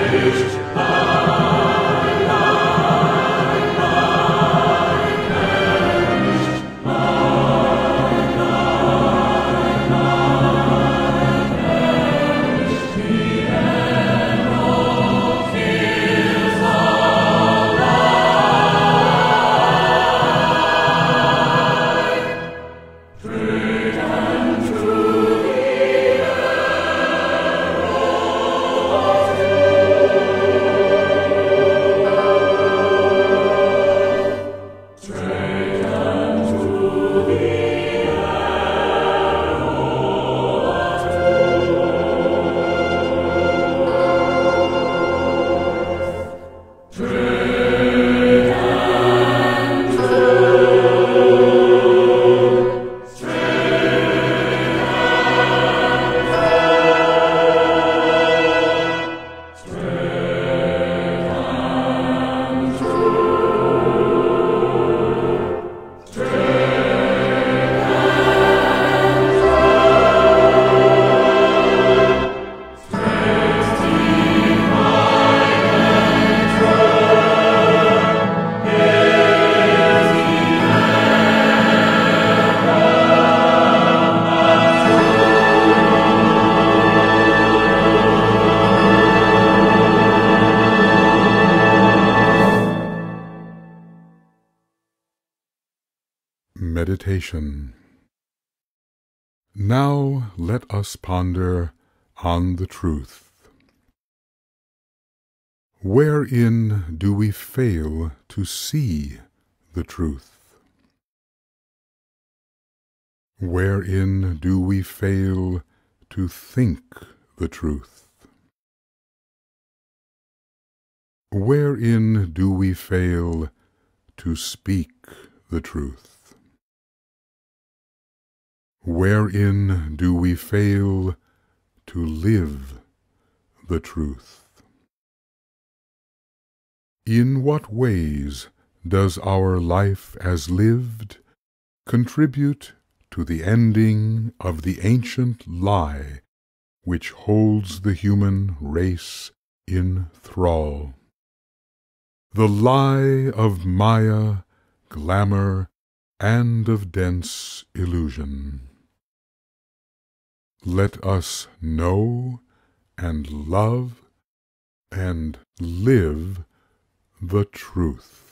target is meditation. Now let us ponder on the truth. Wherein do we fail to see the truth? Wherein do we fail to think the truth? Wherein do we fail to speak the truth? Wherein do we fail to live the truth? In what ways does our life as lived contribute to the ending of the ancient lie which holds the human race in thrall? The lie of Maya, glamour, and of dense illusion. Let us know and love and live the truth.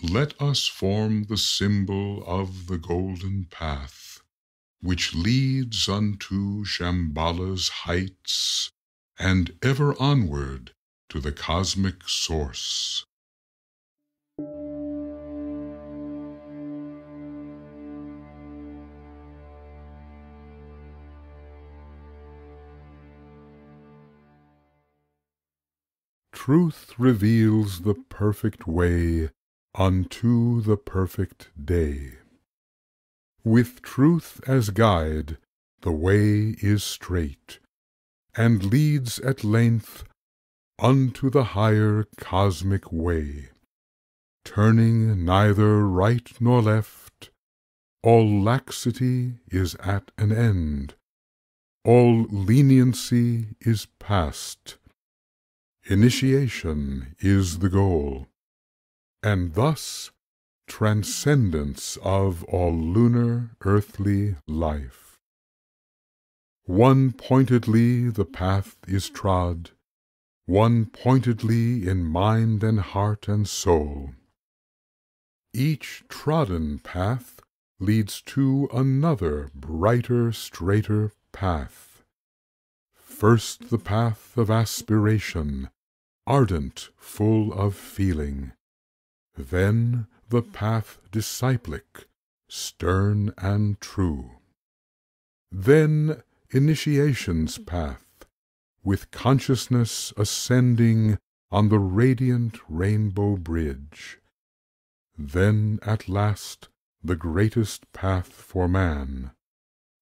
Let us form the symbol of the golden path, which leads unto Shambhala's heights, and ever onward to the cosmic source. Truth reveals the perfect way unto the perfect day. With truth as guide, the way is straight, and leads at length unto the higher cosmic way. Turning neither right nor left, all laxity is at an end, all leniency is past. Initiation is the goal, and thus transcendence of all lunar earthly life. One-pointedly the path is trod, one-pointedly in mind and heart and soul. Each trodden path leads to another brighter, straighter path. First the path of aspiration, ardent, full of feeling. Then the path disciplic, stern and true. Then initiation's path, with consciousness ascending on the radiant rainbow bridge. Then at last the greatest path for man,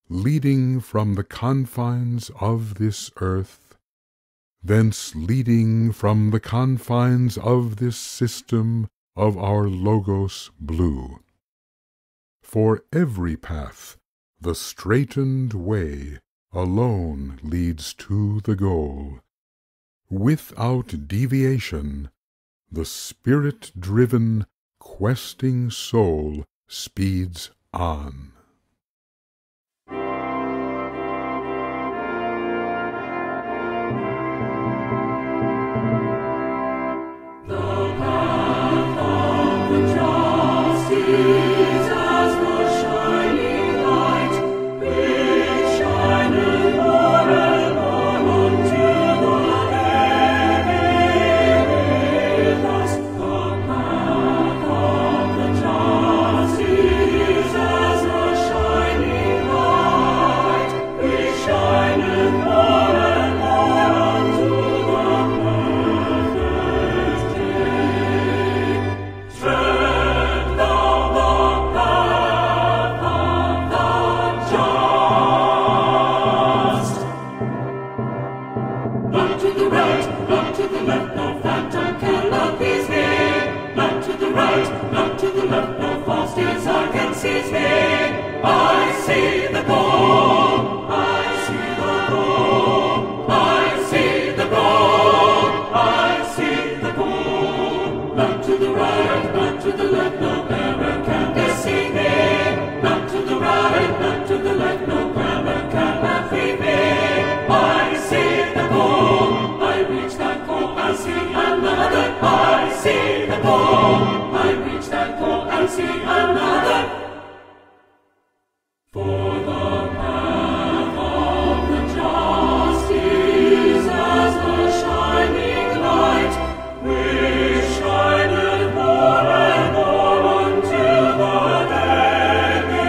leading from the confines of this earth, thence leading from the confines of this system of our Logos blue. For every path, the straightened way alone leads to the goal. Without deviation, the spirit-driven, questing soul speeds on. The to the left, no false desire can seize me. I see the goal, I see the goal, I see the goal, I see the goal. Not to the right, not to the left, no error can deceive me. Not to the right, not to the left, no error can defeat me. I see the goal, I reach that goal, I see another. I see the goal, I reach that goal, I see another. For the path of the just is as the shining light, which shineth more and more until the day be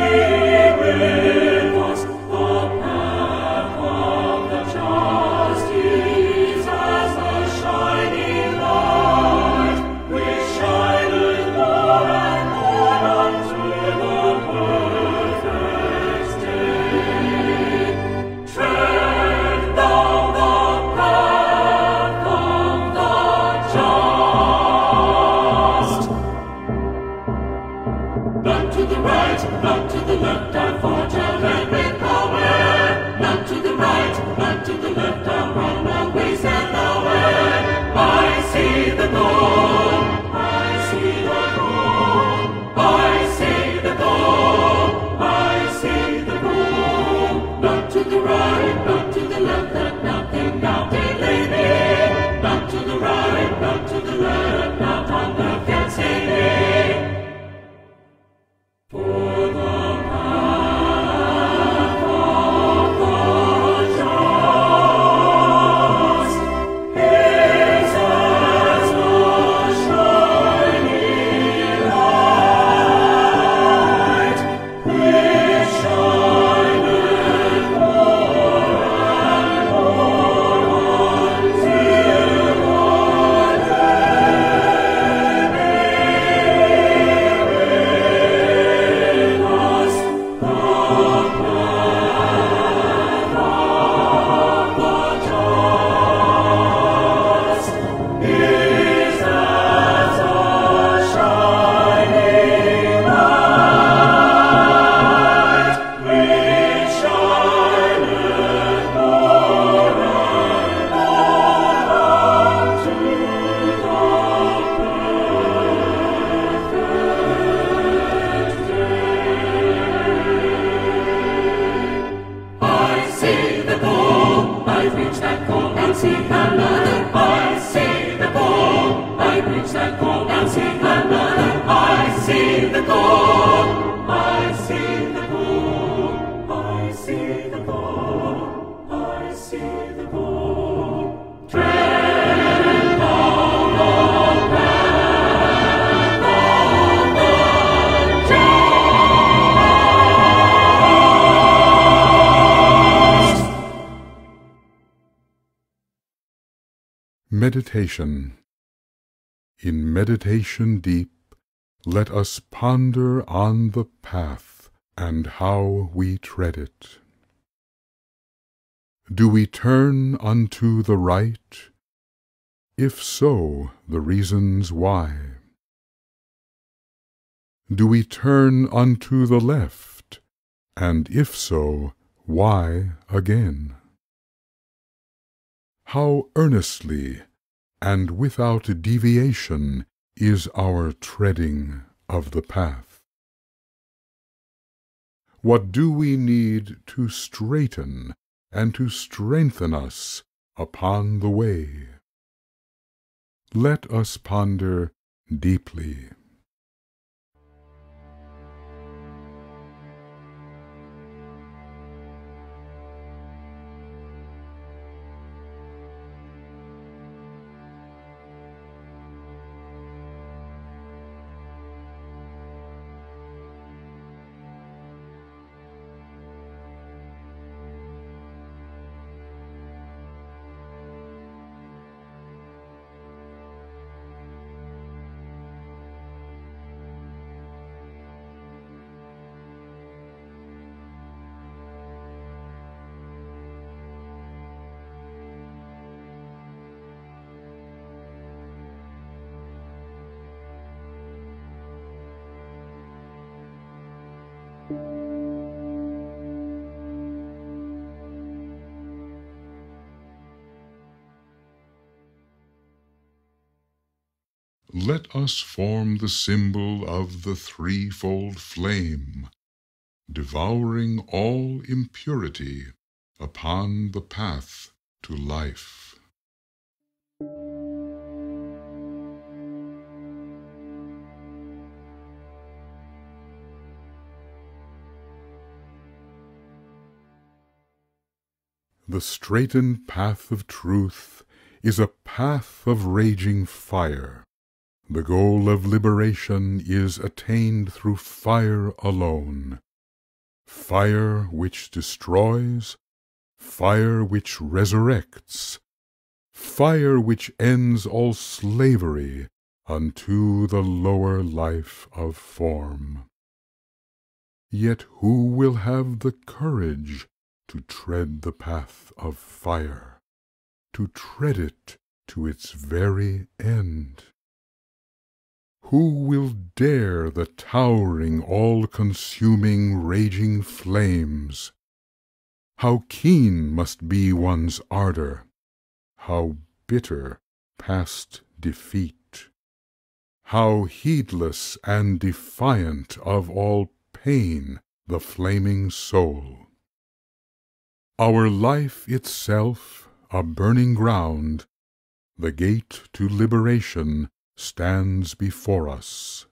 with us. The path of the just is as the shining light, which shineth more and more until the perfect day. Tread thou the path of the just. Not to the right, not to the left, I forge ahead with power. Not to the right, not to the left, I run always and nowhere. I see the goal, I see the goal, I see the goal, I see the goal. Not to the right, not to the left, let nothing now delay me. Not to the right, not to the left, not on earth can save me. For the path of the just is as the shining light, which shineth more and more until the Meditation. In meditation deep, let us ponder on the path and how we tread it. Do we turn unto the right? If so, the reasons why. Do we turn unto the left? And if so, why again? How earnestly and without deviation is our treading of the path? What do we need to straighten and to strengthen us upon the way? Let us ponder deeply. Let us form the symbol of the threefold flame, devouring all impurity upon the path to life. The straightened path of truth is a path of raging fire. The goal of liberation is attained through fire alone. Fire which destroys, fire which resurrects, fire which ends all slavery unto the lower life of form. Yet who will have the courage to tread the path of fire, to tread it to its very end? Who will dare the towering, all-consuming, raging flames? How keen must be one's ardor, how bitter past defeat, how heedless and defiant of all pain the flaming soul. Our life itself, a burning ground, the gate to liberation stands before us.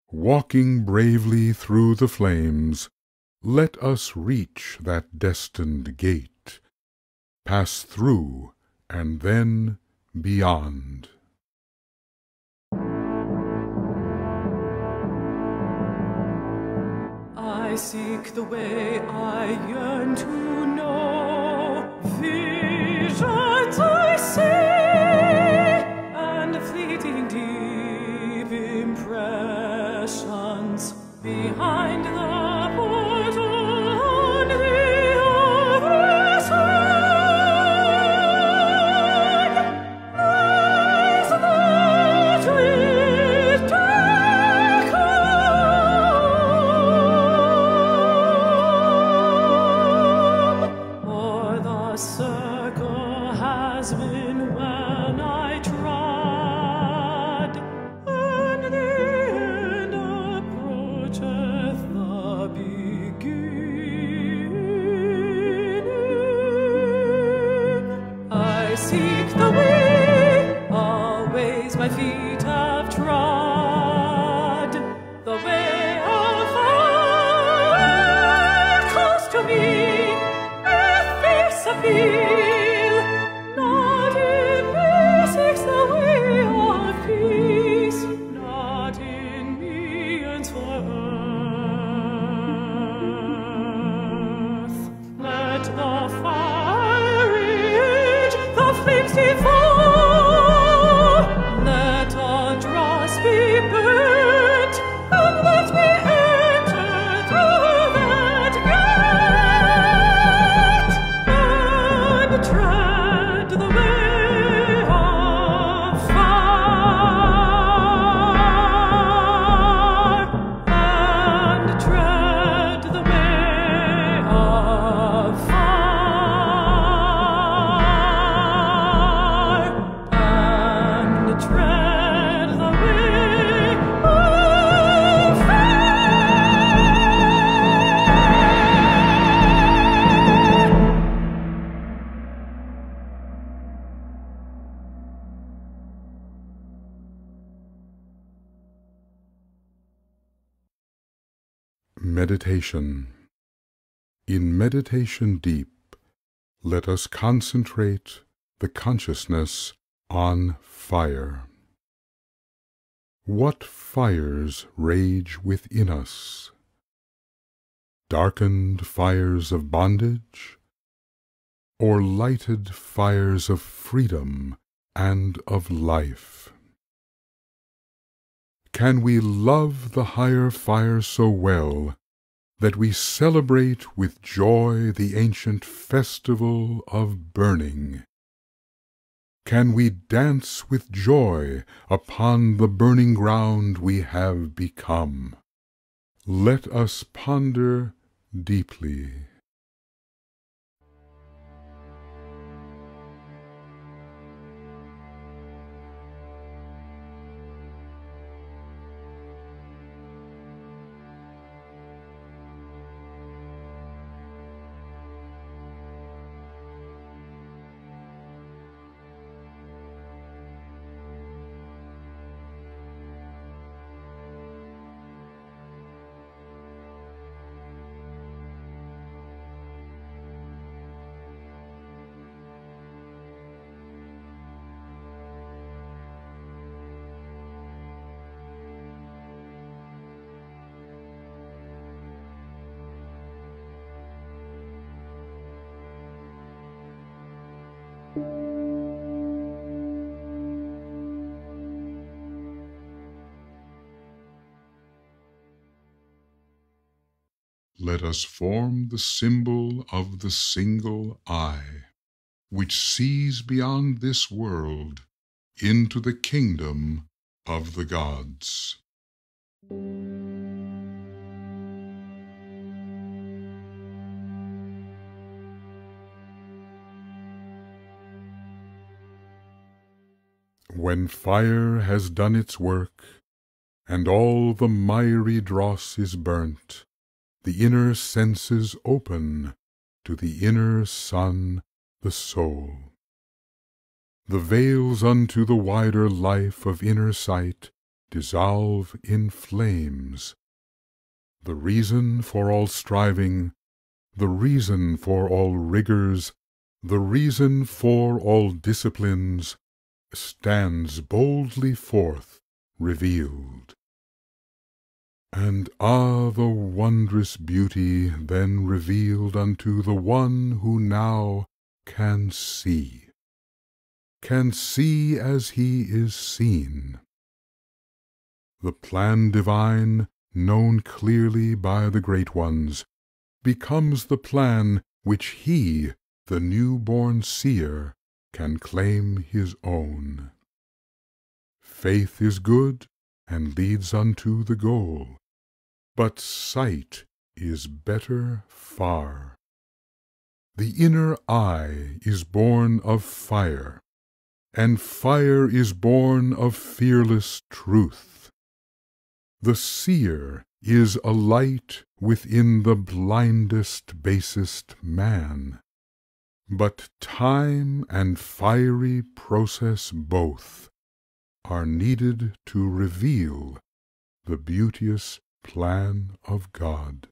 Walking bravely through the flames, let us reach that destined gate, pass through and then beyond. I seek the way I yearn to know. Visions I see, and fleeting deep impressions behind the portal on the other side. As the trees darken, o'er the circle has been when I trod, and the end approacheth the beginning. I seek the way, always my feet have trod, the way of fire calls to me, with fierce appeal. Not in me seeks the way of peace, not in me yearns for earth. Let the fire rage, the flames devour. Let all dross be burnt, and let me enter through that gate, and tread the way of fire, and tread the way of fire, and tread the way of Meditation. In meditation deep, let us concentrate the consciousness on fire. What fires rage within us? Darkened fires of bondage, or lighted fires of freedom and of life? Can we love the higher fire so well that we celebrate with joy the ancient festival of burning? Can we dance with joy upon the burning ground we have become? Let us ponder deeply. Let us form the symbol of the single eye, which sees beyond this world into the kingdom of the gods. When fire has done its work, and all the miry dross is burnt, the inner senses open to the inner sun, the soul. The veils unto the wider life of inner sight dissolve in flames. The reason for all striving, the reason for all rigors, the reason for all disciplines, stands boldly forth revealed. And the wondrous beauty then revealed unto the one who now can see as he is seen. The plan divine, known clearly by the great ones, becomes the plan which he, the new-born seer, can claim his own. Faith is good and leads unto the goal, but sight is better far. The inner eye is born of fire, and fire is born of fearless truth. The seer is a light within the blindest, basest man, but time and fiery process both are needed to reveal the beauteous plan of God.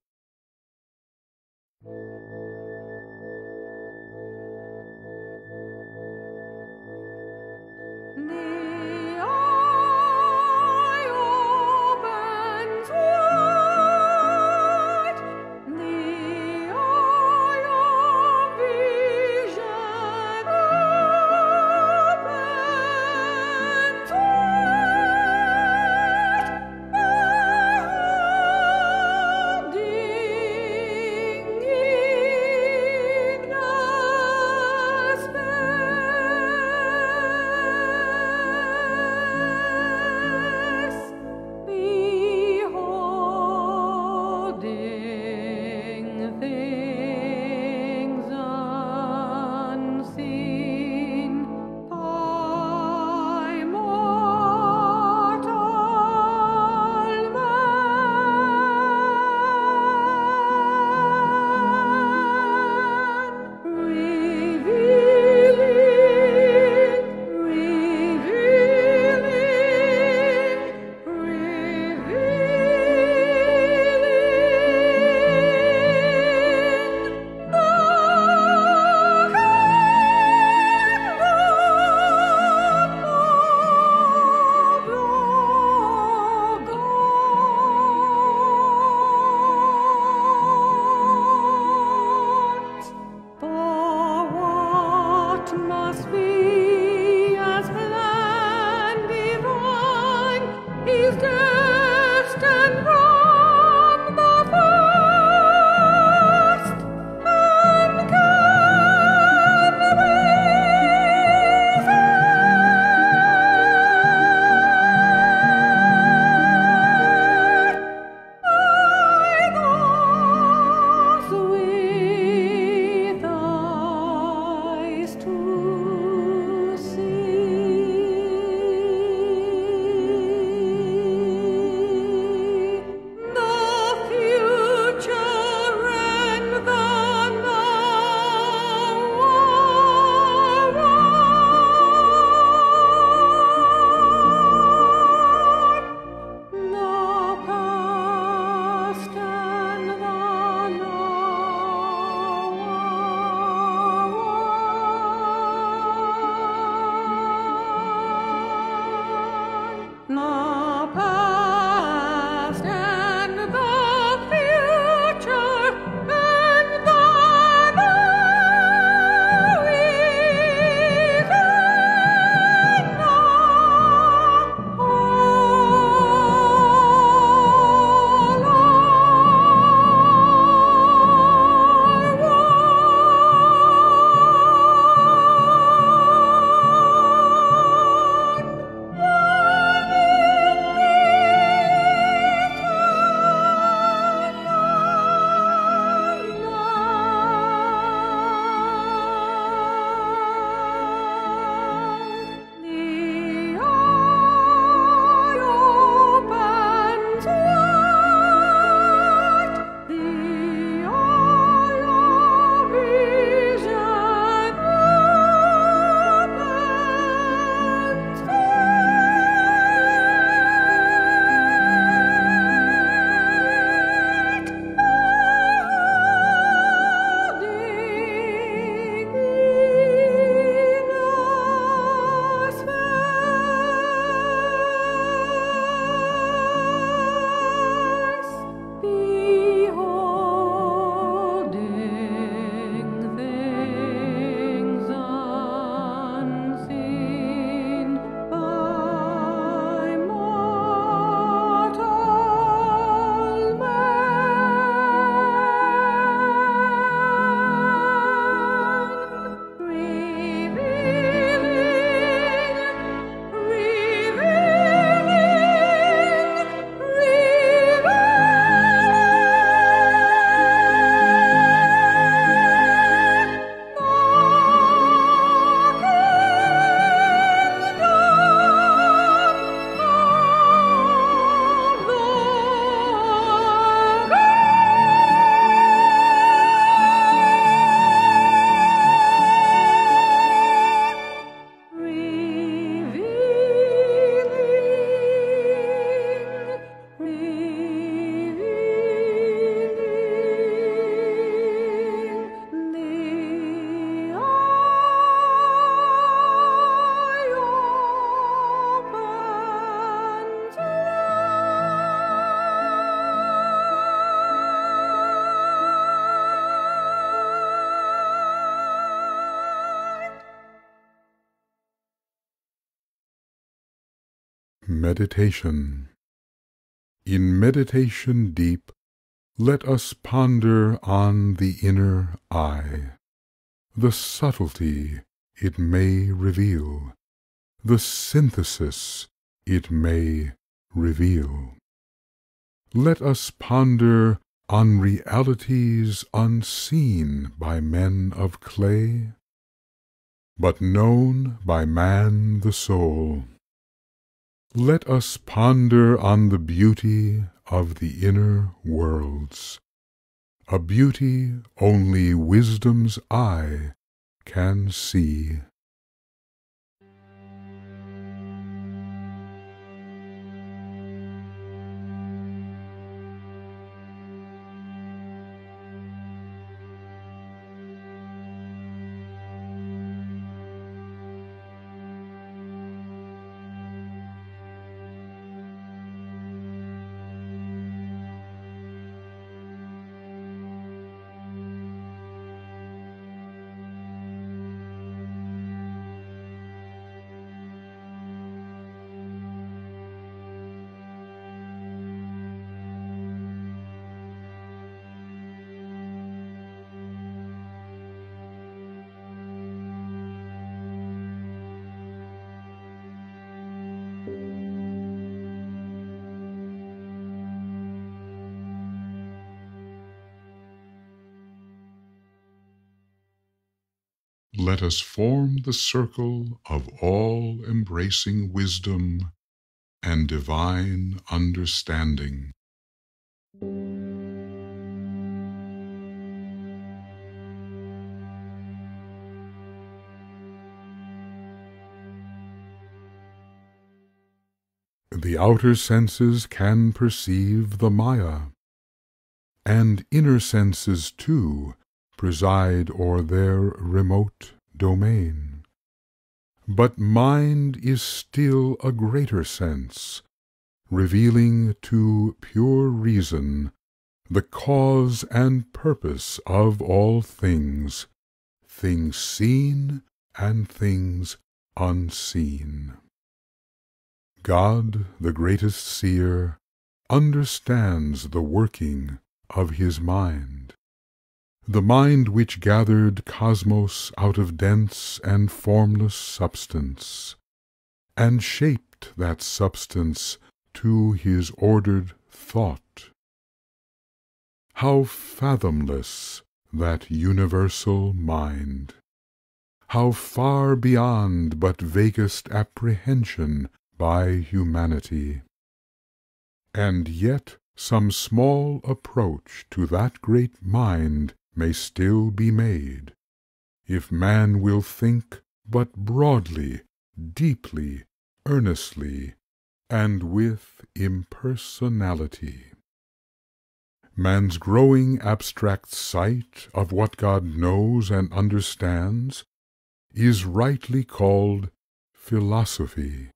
Meditation. In meditation deep, let us ponder on the inner eye, the subtlety it may reveal, the synthesis it may reveal. Let us ponder on realities unseen by men of clay, but known by man the soul. Let us ponder on the beauty of the inner worlds, a beauty only wisdom's eye can see. Let us form the circle of all-embracing wisdom and divine understanding. The outer senses can perceive the Maya, and inner senses too preside o'er their remote domain. But mind is still a greater sense, revealing to pure reason the cause and purpose of all things, things seen and things unseen. God, the greatest seer, understands the working of his mind, the mind which gathered cosmos out of dense and formless substance, and shaped that substance to his ordered thought. How fathomless that universal mind! How far beyond but vaguest apprehension by humanity! And yet some small approach to that great mind may still be made, if man will think but broadly, deeply, earnestly, and with impersonality. Man's growing abstract sight of what God knows and understands is rightly called philosophy,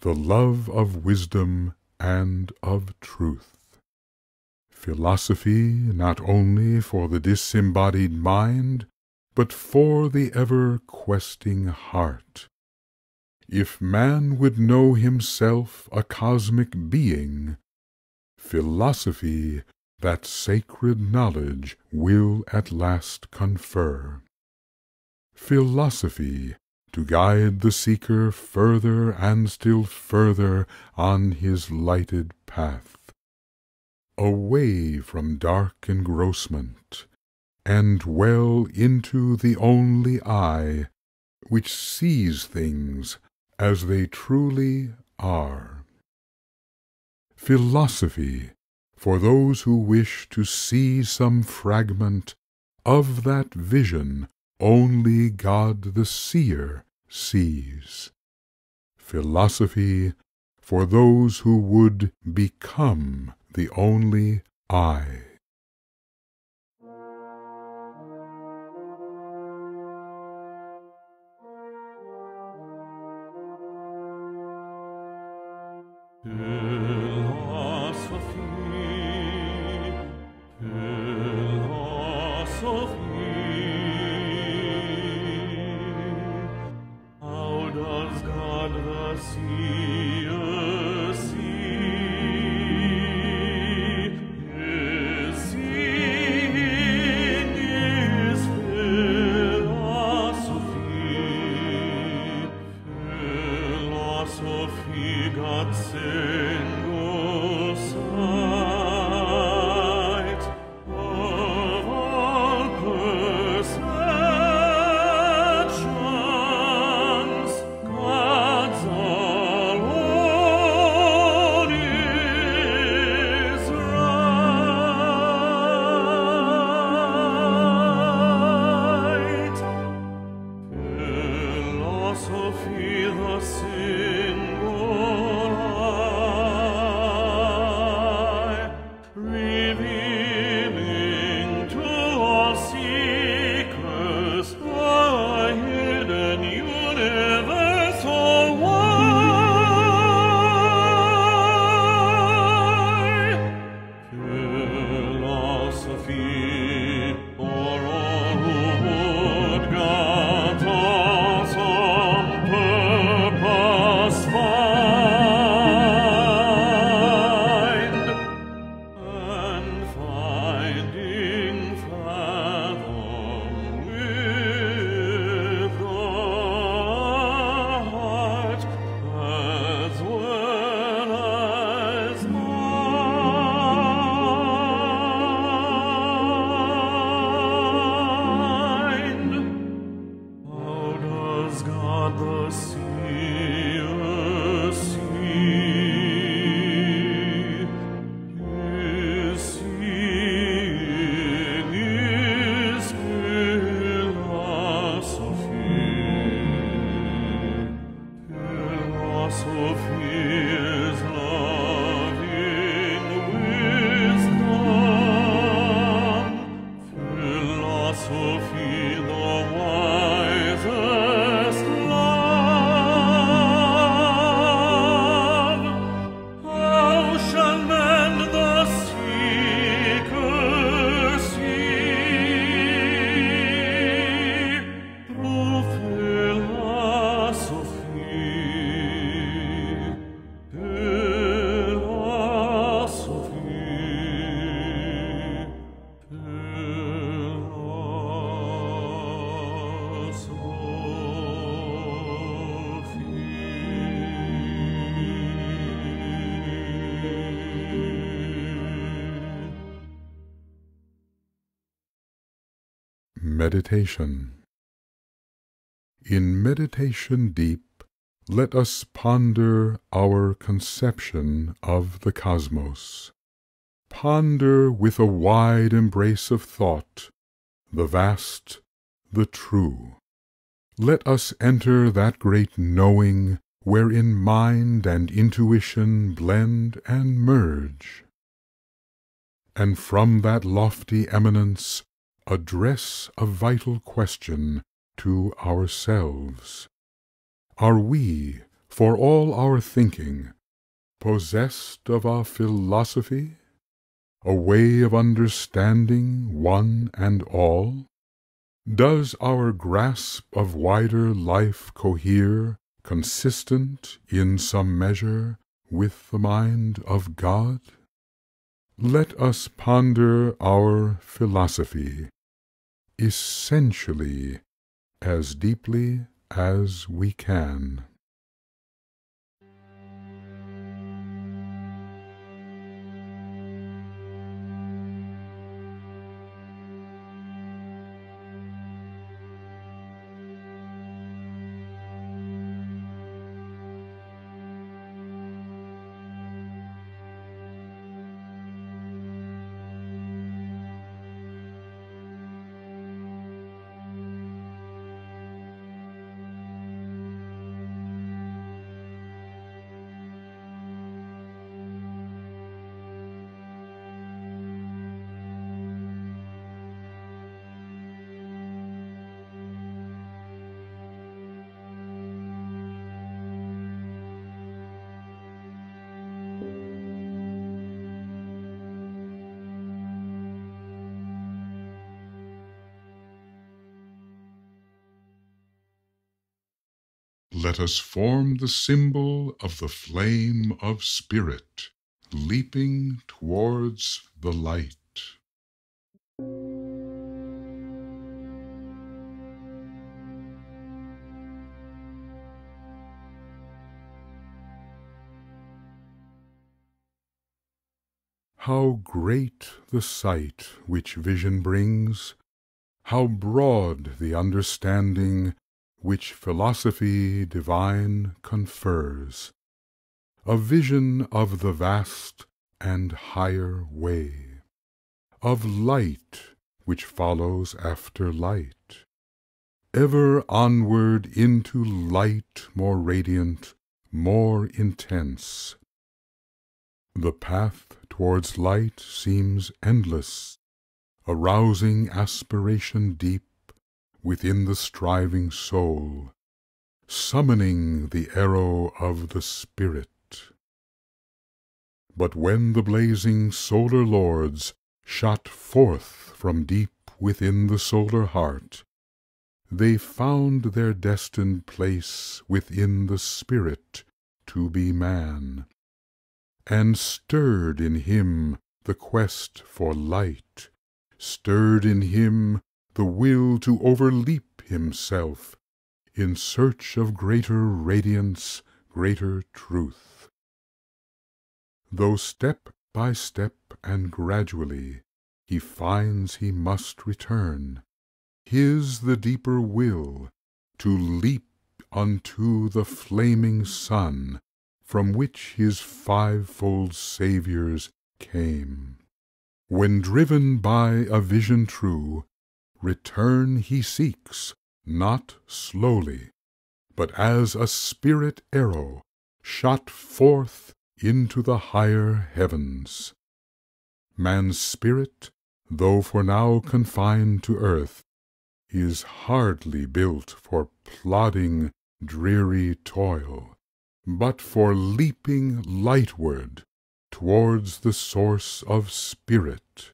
the love of wisdom and of truth. Philosophy not only for the disembodied mind, but for the ever-questing heart. If man would know himself a cosmic being, philosophy that sacred knowledge will at last confer. Philosophy to guide the seeker further and still further on his lighted path, away from dark engrossment, and well into the only eye which sees things as they truly are. Philosophy for those who wish to see some fragment of that vision only God the seer sees. Philosophy for those who would become the only I. How does God the seer Meditation. In meditation deep, let us ponder our conception of the cosmos. Ponder with a wide embrace of thought, the vast, the true. Let us enter that great knowing wherein mind and intuition blend and merge. And from that lofty eminence address a vital question to ourselves. Are we, for all our thinking, possessed of a philosophy, a way of understanding one and all? Does our grasp of wider life cohere, consistent in some measure, with the mind of God? Let us ponder our philosophy, essentially, as deeply as we can. Let us form the symbol of the flame of spirit, leaping towards the light. How great the sight which vision brings, how broad the understanding which philosophy divine confers, a vision of the vast and higher way, of light which follows after light, ever onward into light more radiant, more intense. The path towards light seems endless, arousing aspiration deep within the striving soul, summoning the arrow of the spirit. But when the blazing solar lords shot forth from deep within the solar heart, they found their destined place within the spirit to be man, and stirred in him the quest for light, stirred in him the will to overleap himself in search of greater radiance, greater truth. Though step by step and gradually he finds he must return, his the deeper will to leap unto the flaming sun from which his fivefold Saviours came. When driven by a vision true, return he seeks, not slowly, but as a spirit arrow shot forth into the higher heavens. Man's spirit, though for now confined to earth, is hardly built for plodding, dreary toil, but for leaping lightward towards the source of spirit,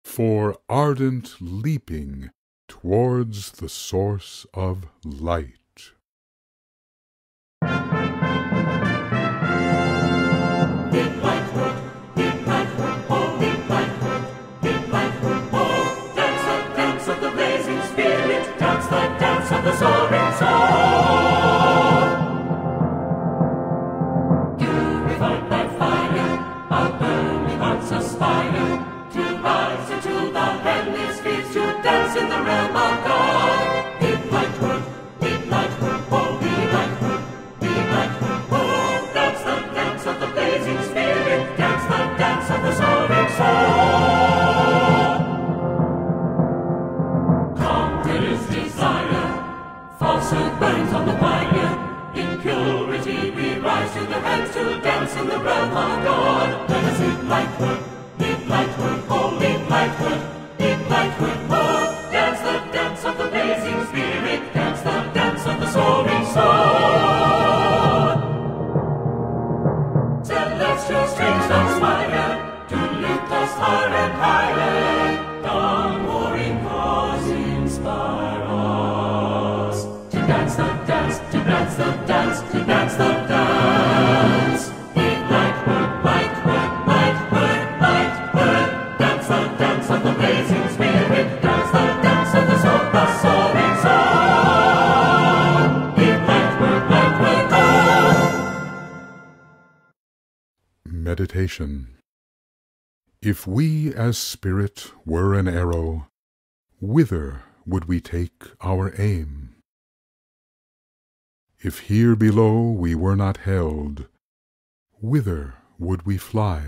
for ardent leaping towards the source of light. Dance of the blazing spirit, dance the dance of the soaring soul. Purified by fire, our burning hearts aspire to rise into the heavenly spheres, to dance in the realm of lightwood, oh, leap lightwood, oh, dance the dance of the blazing spirit, dance the dance of the soaring soul. Celestial strings of Morya, to lift us higher and higher, down warring cause inspire us. To dance the dance, to dance the dance, to dance the dance. Leap lightwood, lightwood, lightwood, lightwood, dance the dance of the blazing spirit, dance the dance of the soaring soul. Leap lightwood, lightwood, oh. Meditation. If we as spirit were an arrow, whither would we take our aim? If here below we were not held, whither would we fly?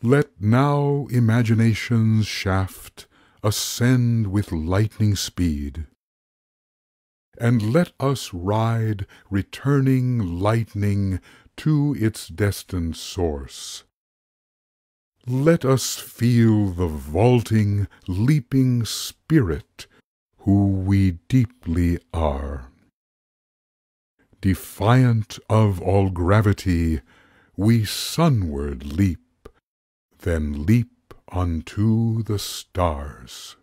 Let now imagination's shaft ascend with lightning speed, and let us ride returning lightning to its destined source. Let us feel the vaulting, leaping spirit who we deeply are. Defiant of all gravity, we sunward leap, then leap unto the stars.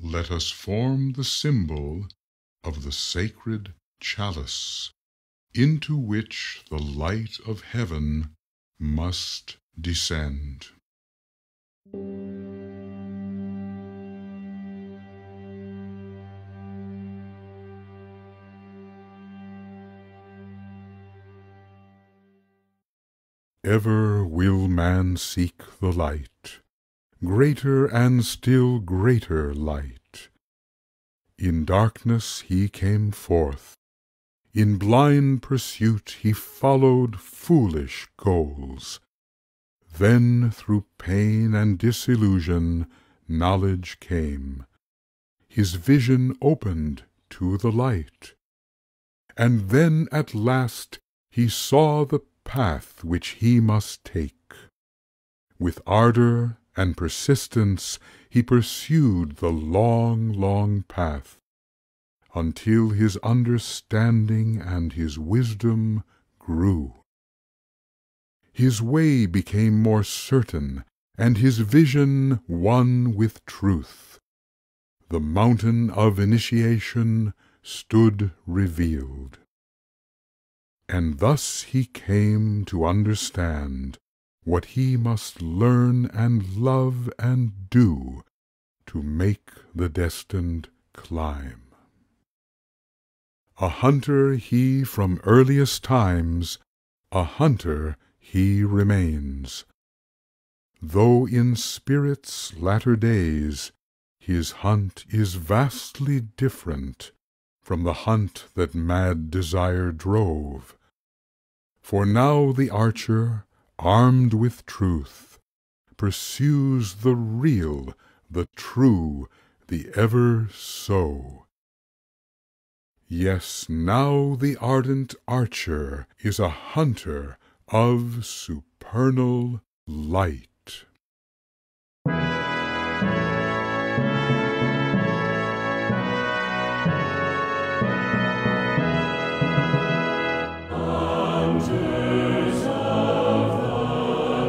Let us form the symbol of the sacred chalice, into which the light of heaven must descend. Ever will man seek the light, greater and still greater light. In darkness he came forth, in blind pursuit he followed foolish goals. Then through pain and disillusion knowledge came, his vision opened to the light, and then at last he saw the path which he must take. With ardor and persistence he pursued the long, long path, until his understanding and his wisdom grew. His way became more certain, and his vision one with truth. The mountain of initiation stood revealed. And thus he came to understand what he must learn and love and do to make the destined climb. A hunter he from earliest times, a hunter he remains, though in spirit's latter days his hunt is vastly different from the hunt that mad desire drove. For now the archer, armed with truth, pursues the real, the true, the ever so. Yes, now the ardent archer is a hunter of supernal light. Hunters of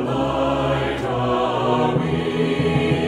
the light are we.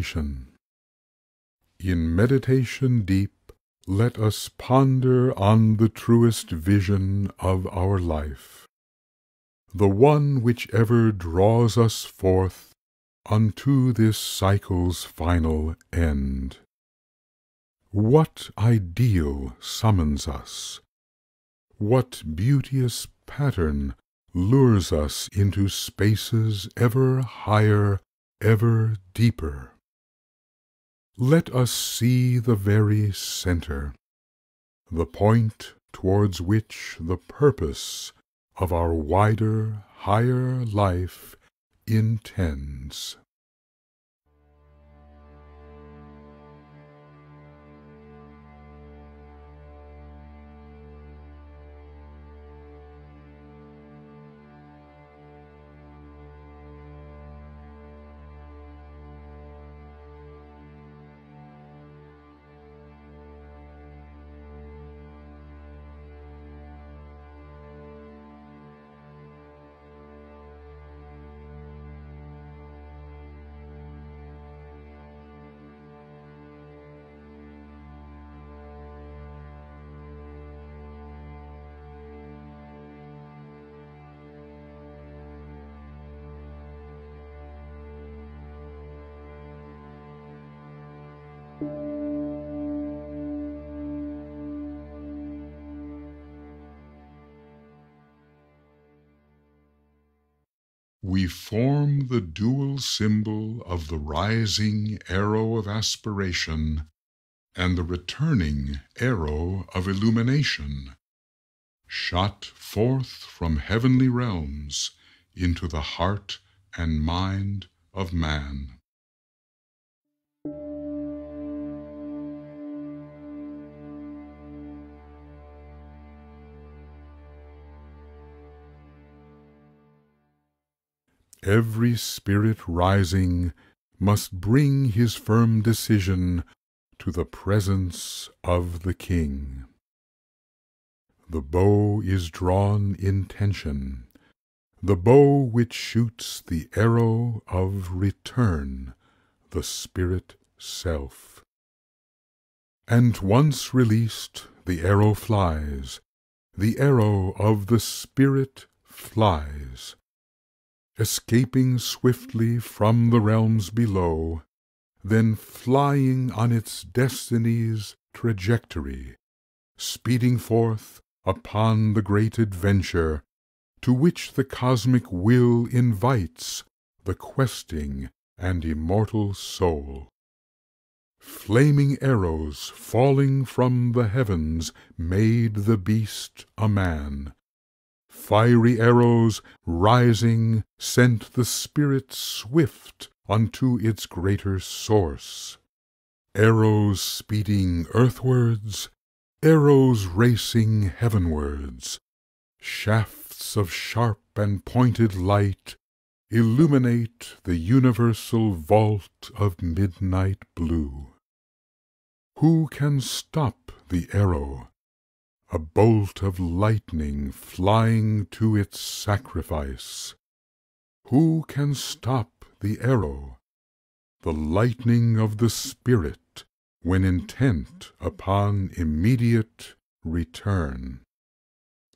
meditation. In meditation deep, let us ponder on the truest vision of our life, the one which ever draws us forth unto this cycle's final end. What ideal summons us? What beauteous pattern lures us into spaces ever higher, ever deeper? Let us see the very center, the point towards which the purpose of our wider, higher life intends. We form the dual symbol of the rising arrow of aspiration and the returning arrow of illumination, shot forth from heavenly realms into the heart and mind of man. Every spirit rising must bring his firm decision to the presence of the King. The bow is drawn in tension, the bow which shoots the arrow of return, the spirit self. And once released, the arrow flies, the arrow of the spirit flies, escaping swiftly from the realms below, then flying on its destiny's trajectory, speeding forth upon the great adventure to which the cosmic will invites the questing and immortal soul. Flaming arrows falling from the heavens made the beast a man. Fiery arrows rising sent the spirit swift unto its greater source. Arrows speeding earthwards, arrows racing heavenwards, shafts of sharp and pointed light illuminate the universal vault of midnight blue. Who can stop the arrow? A bolt of lightning flying to its sacrifice. Who can stop the arrow? The lightning of the Spirit, when intent upon immediate return.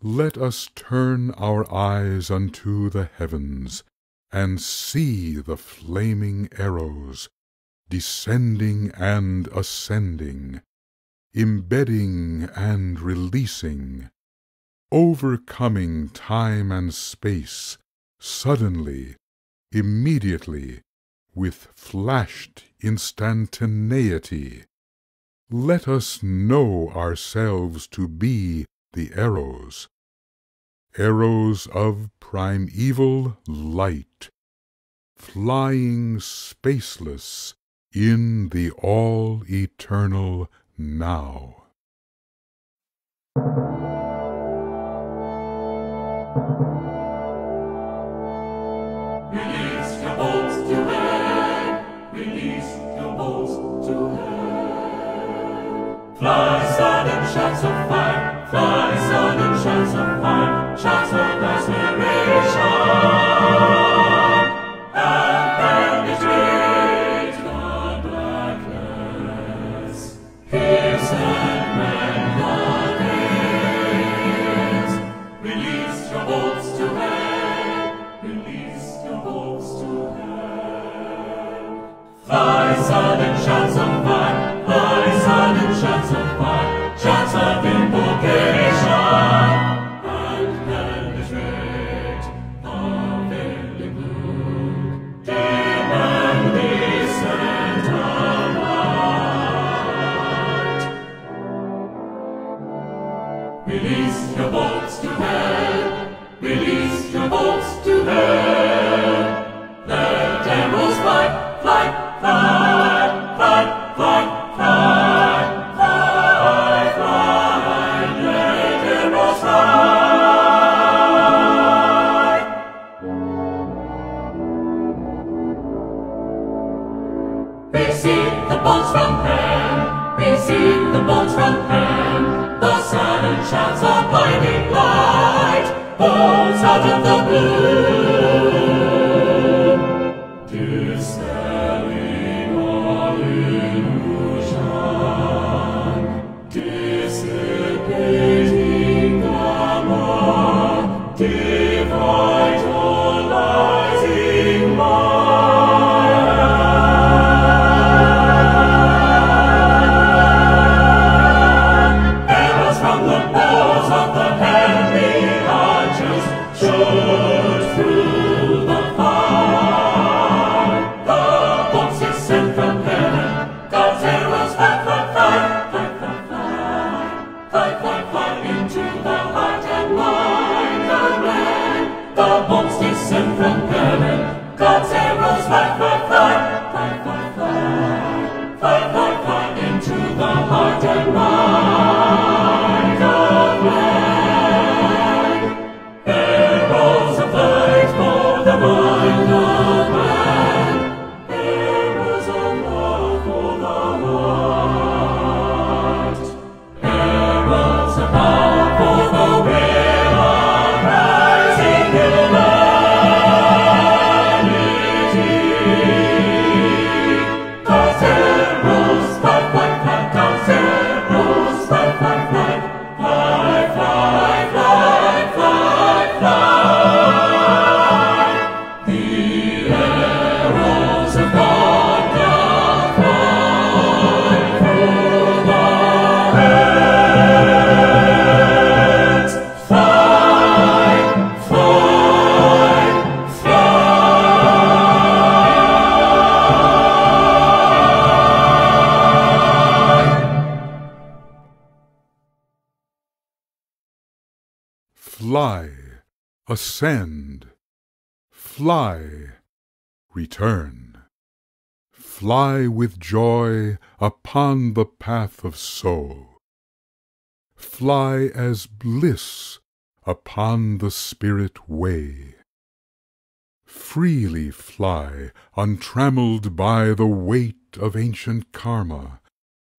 Let us turn our eyes unto the heavens, and see the flaming arrows, descending and ascending, embedding and releasing, overcoming time and space, suddenly, immediately, with flashed instantaneity. Let us know ourselves to be the arrows, arrows of primeval light, flying spaceless in the all-eternal now. Release your bolts to air, release your bolts to air. Fly sudden shafts of fire, fly sudden shafts of fire, shafts of aspiration. And penetrate the Release your bolts to hell. Release your bolts to hell. Let arrows fly, fly, fly, fly, fly, fly, fly, fly. Let arrows fly. Receive the bolts from hell. Receive the bolts from hell. The silent shouts of blinding light. Bolts out of the blue. Dispelling all illusion. Dissipating glamour. Devitalizing Morya. Arrows from the bows of the heavy archers shoot through the fire. The bolts descend from heaven. God's arrows fly, fly, fly, fly, fly, fly, fly, fly, fly into the heart and mind of man. The bolts descend from heaven. God's arrows fly, fly, fly, fly, fly, fly, fly, fly, fly into the heart and mind of man. Arrows of light for the mind of man. Arrows of love for the heart. Arrows of power for the will of rising humanity. God's arrows fly, fly, fly. God's arrows fly, fly, fly. Fly, fly, fly, fly, fly. The arrows of God doth fly through the heavens. Fly, fly, Fly, ascend, fly, return. Fly with joy upon the path of soul. Fly as bliss upon the spirit way. Freely fly, untrammeled by the weight of ancient karma.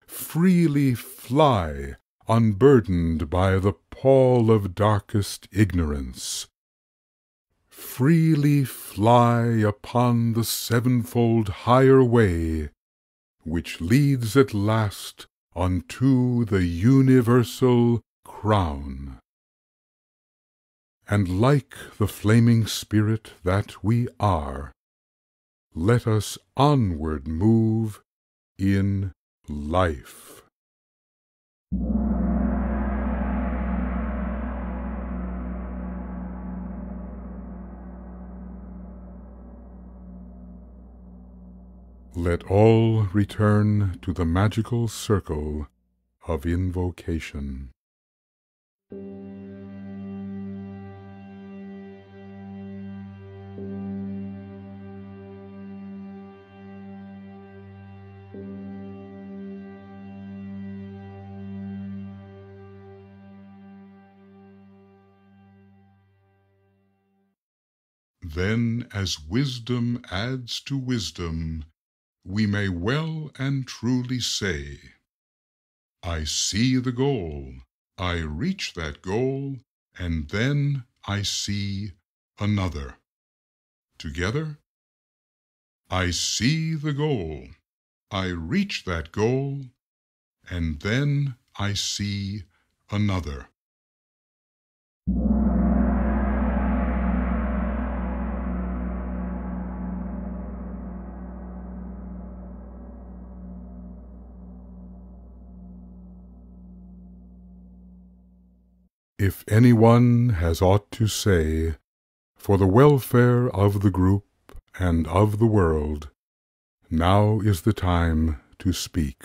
Freely fly, unburdened by the pall of darkest ignorance. Freely fly upon the sevenfold higher way, which leads at last unto the universal crown. And like the flaming spirit that we are, let us onward move in life. Let all return to the magical circle of invocation. Then, as wisdom adds to wisdom, we may well and truly say, I see the goal, I reach that goal, and then I see another. Together, I see the goal, I reach that goal, and then I see another. If anyone has aught to say for the welfare of the group and of the world, now is the time to speak.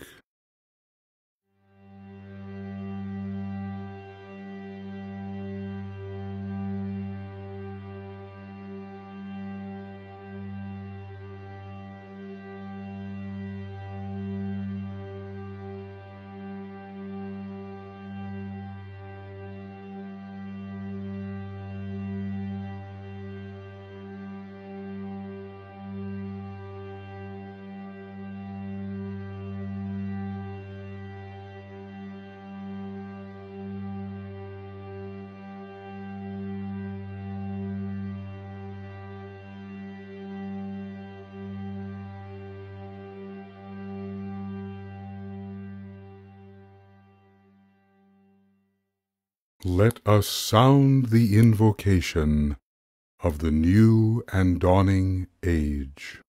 let us sound the invocation of the new and dawning age.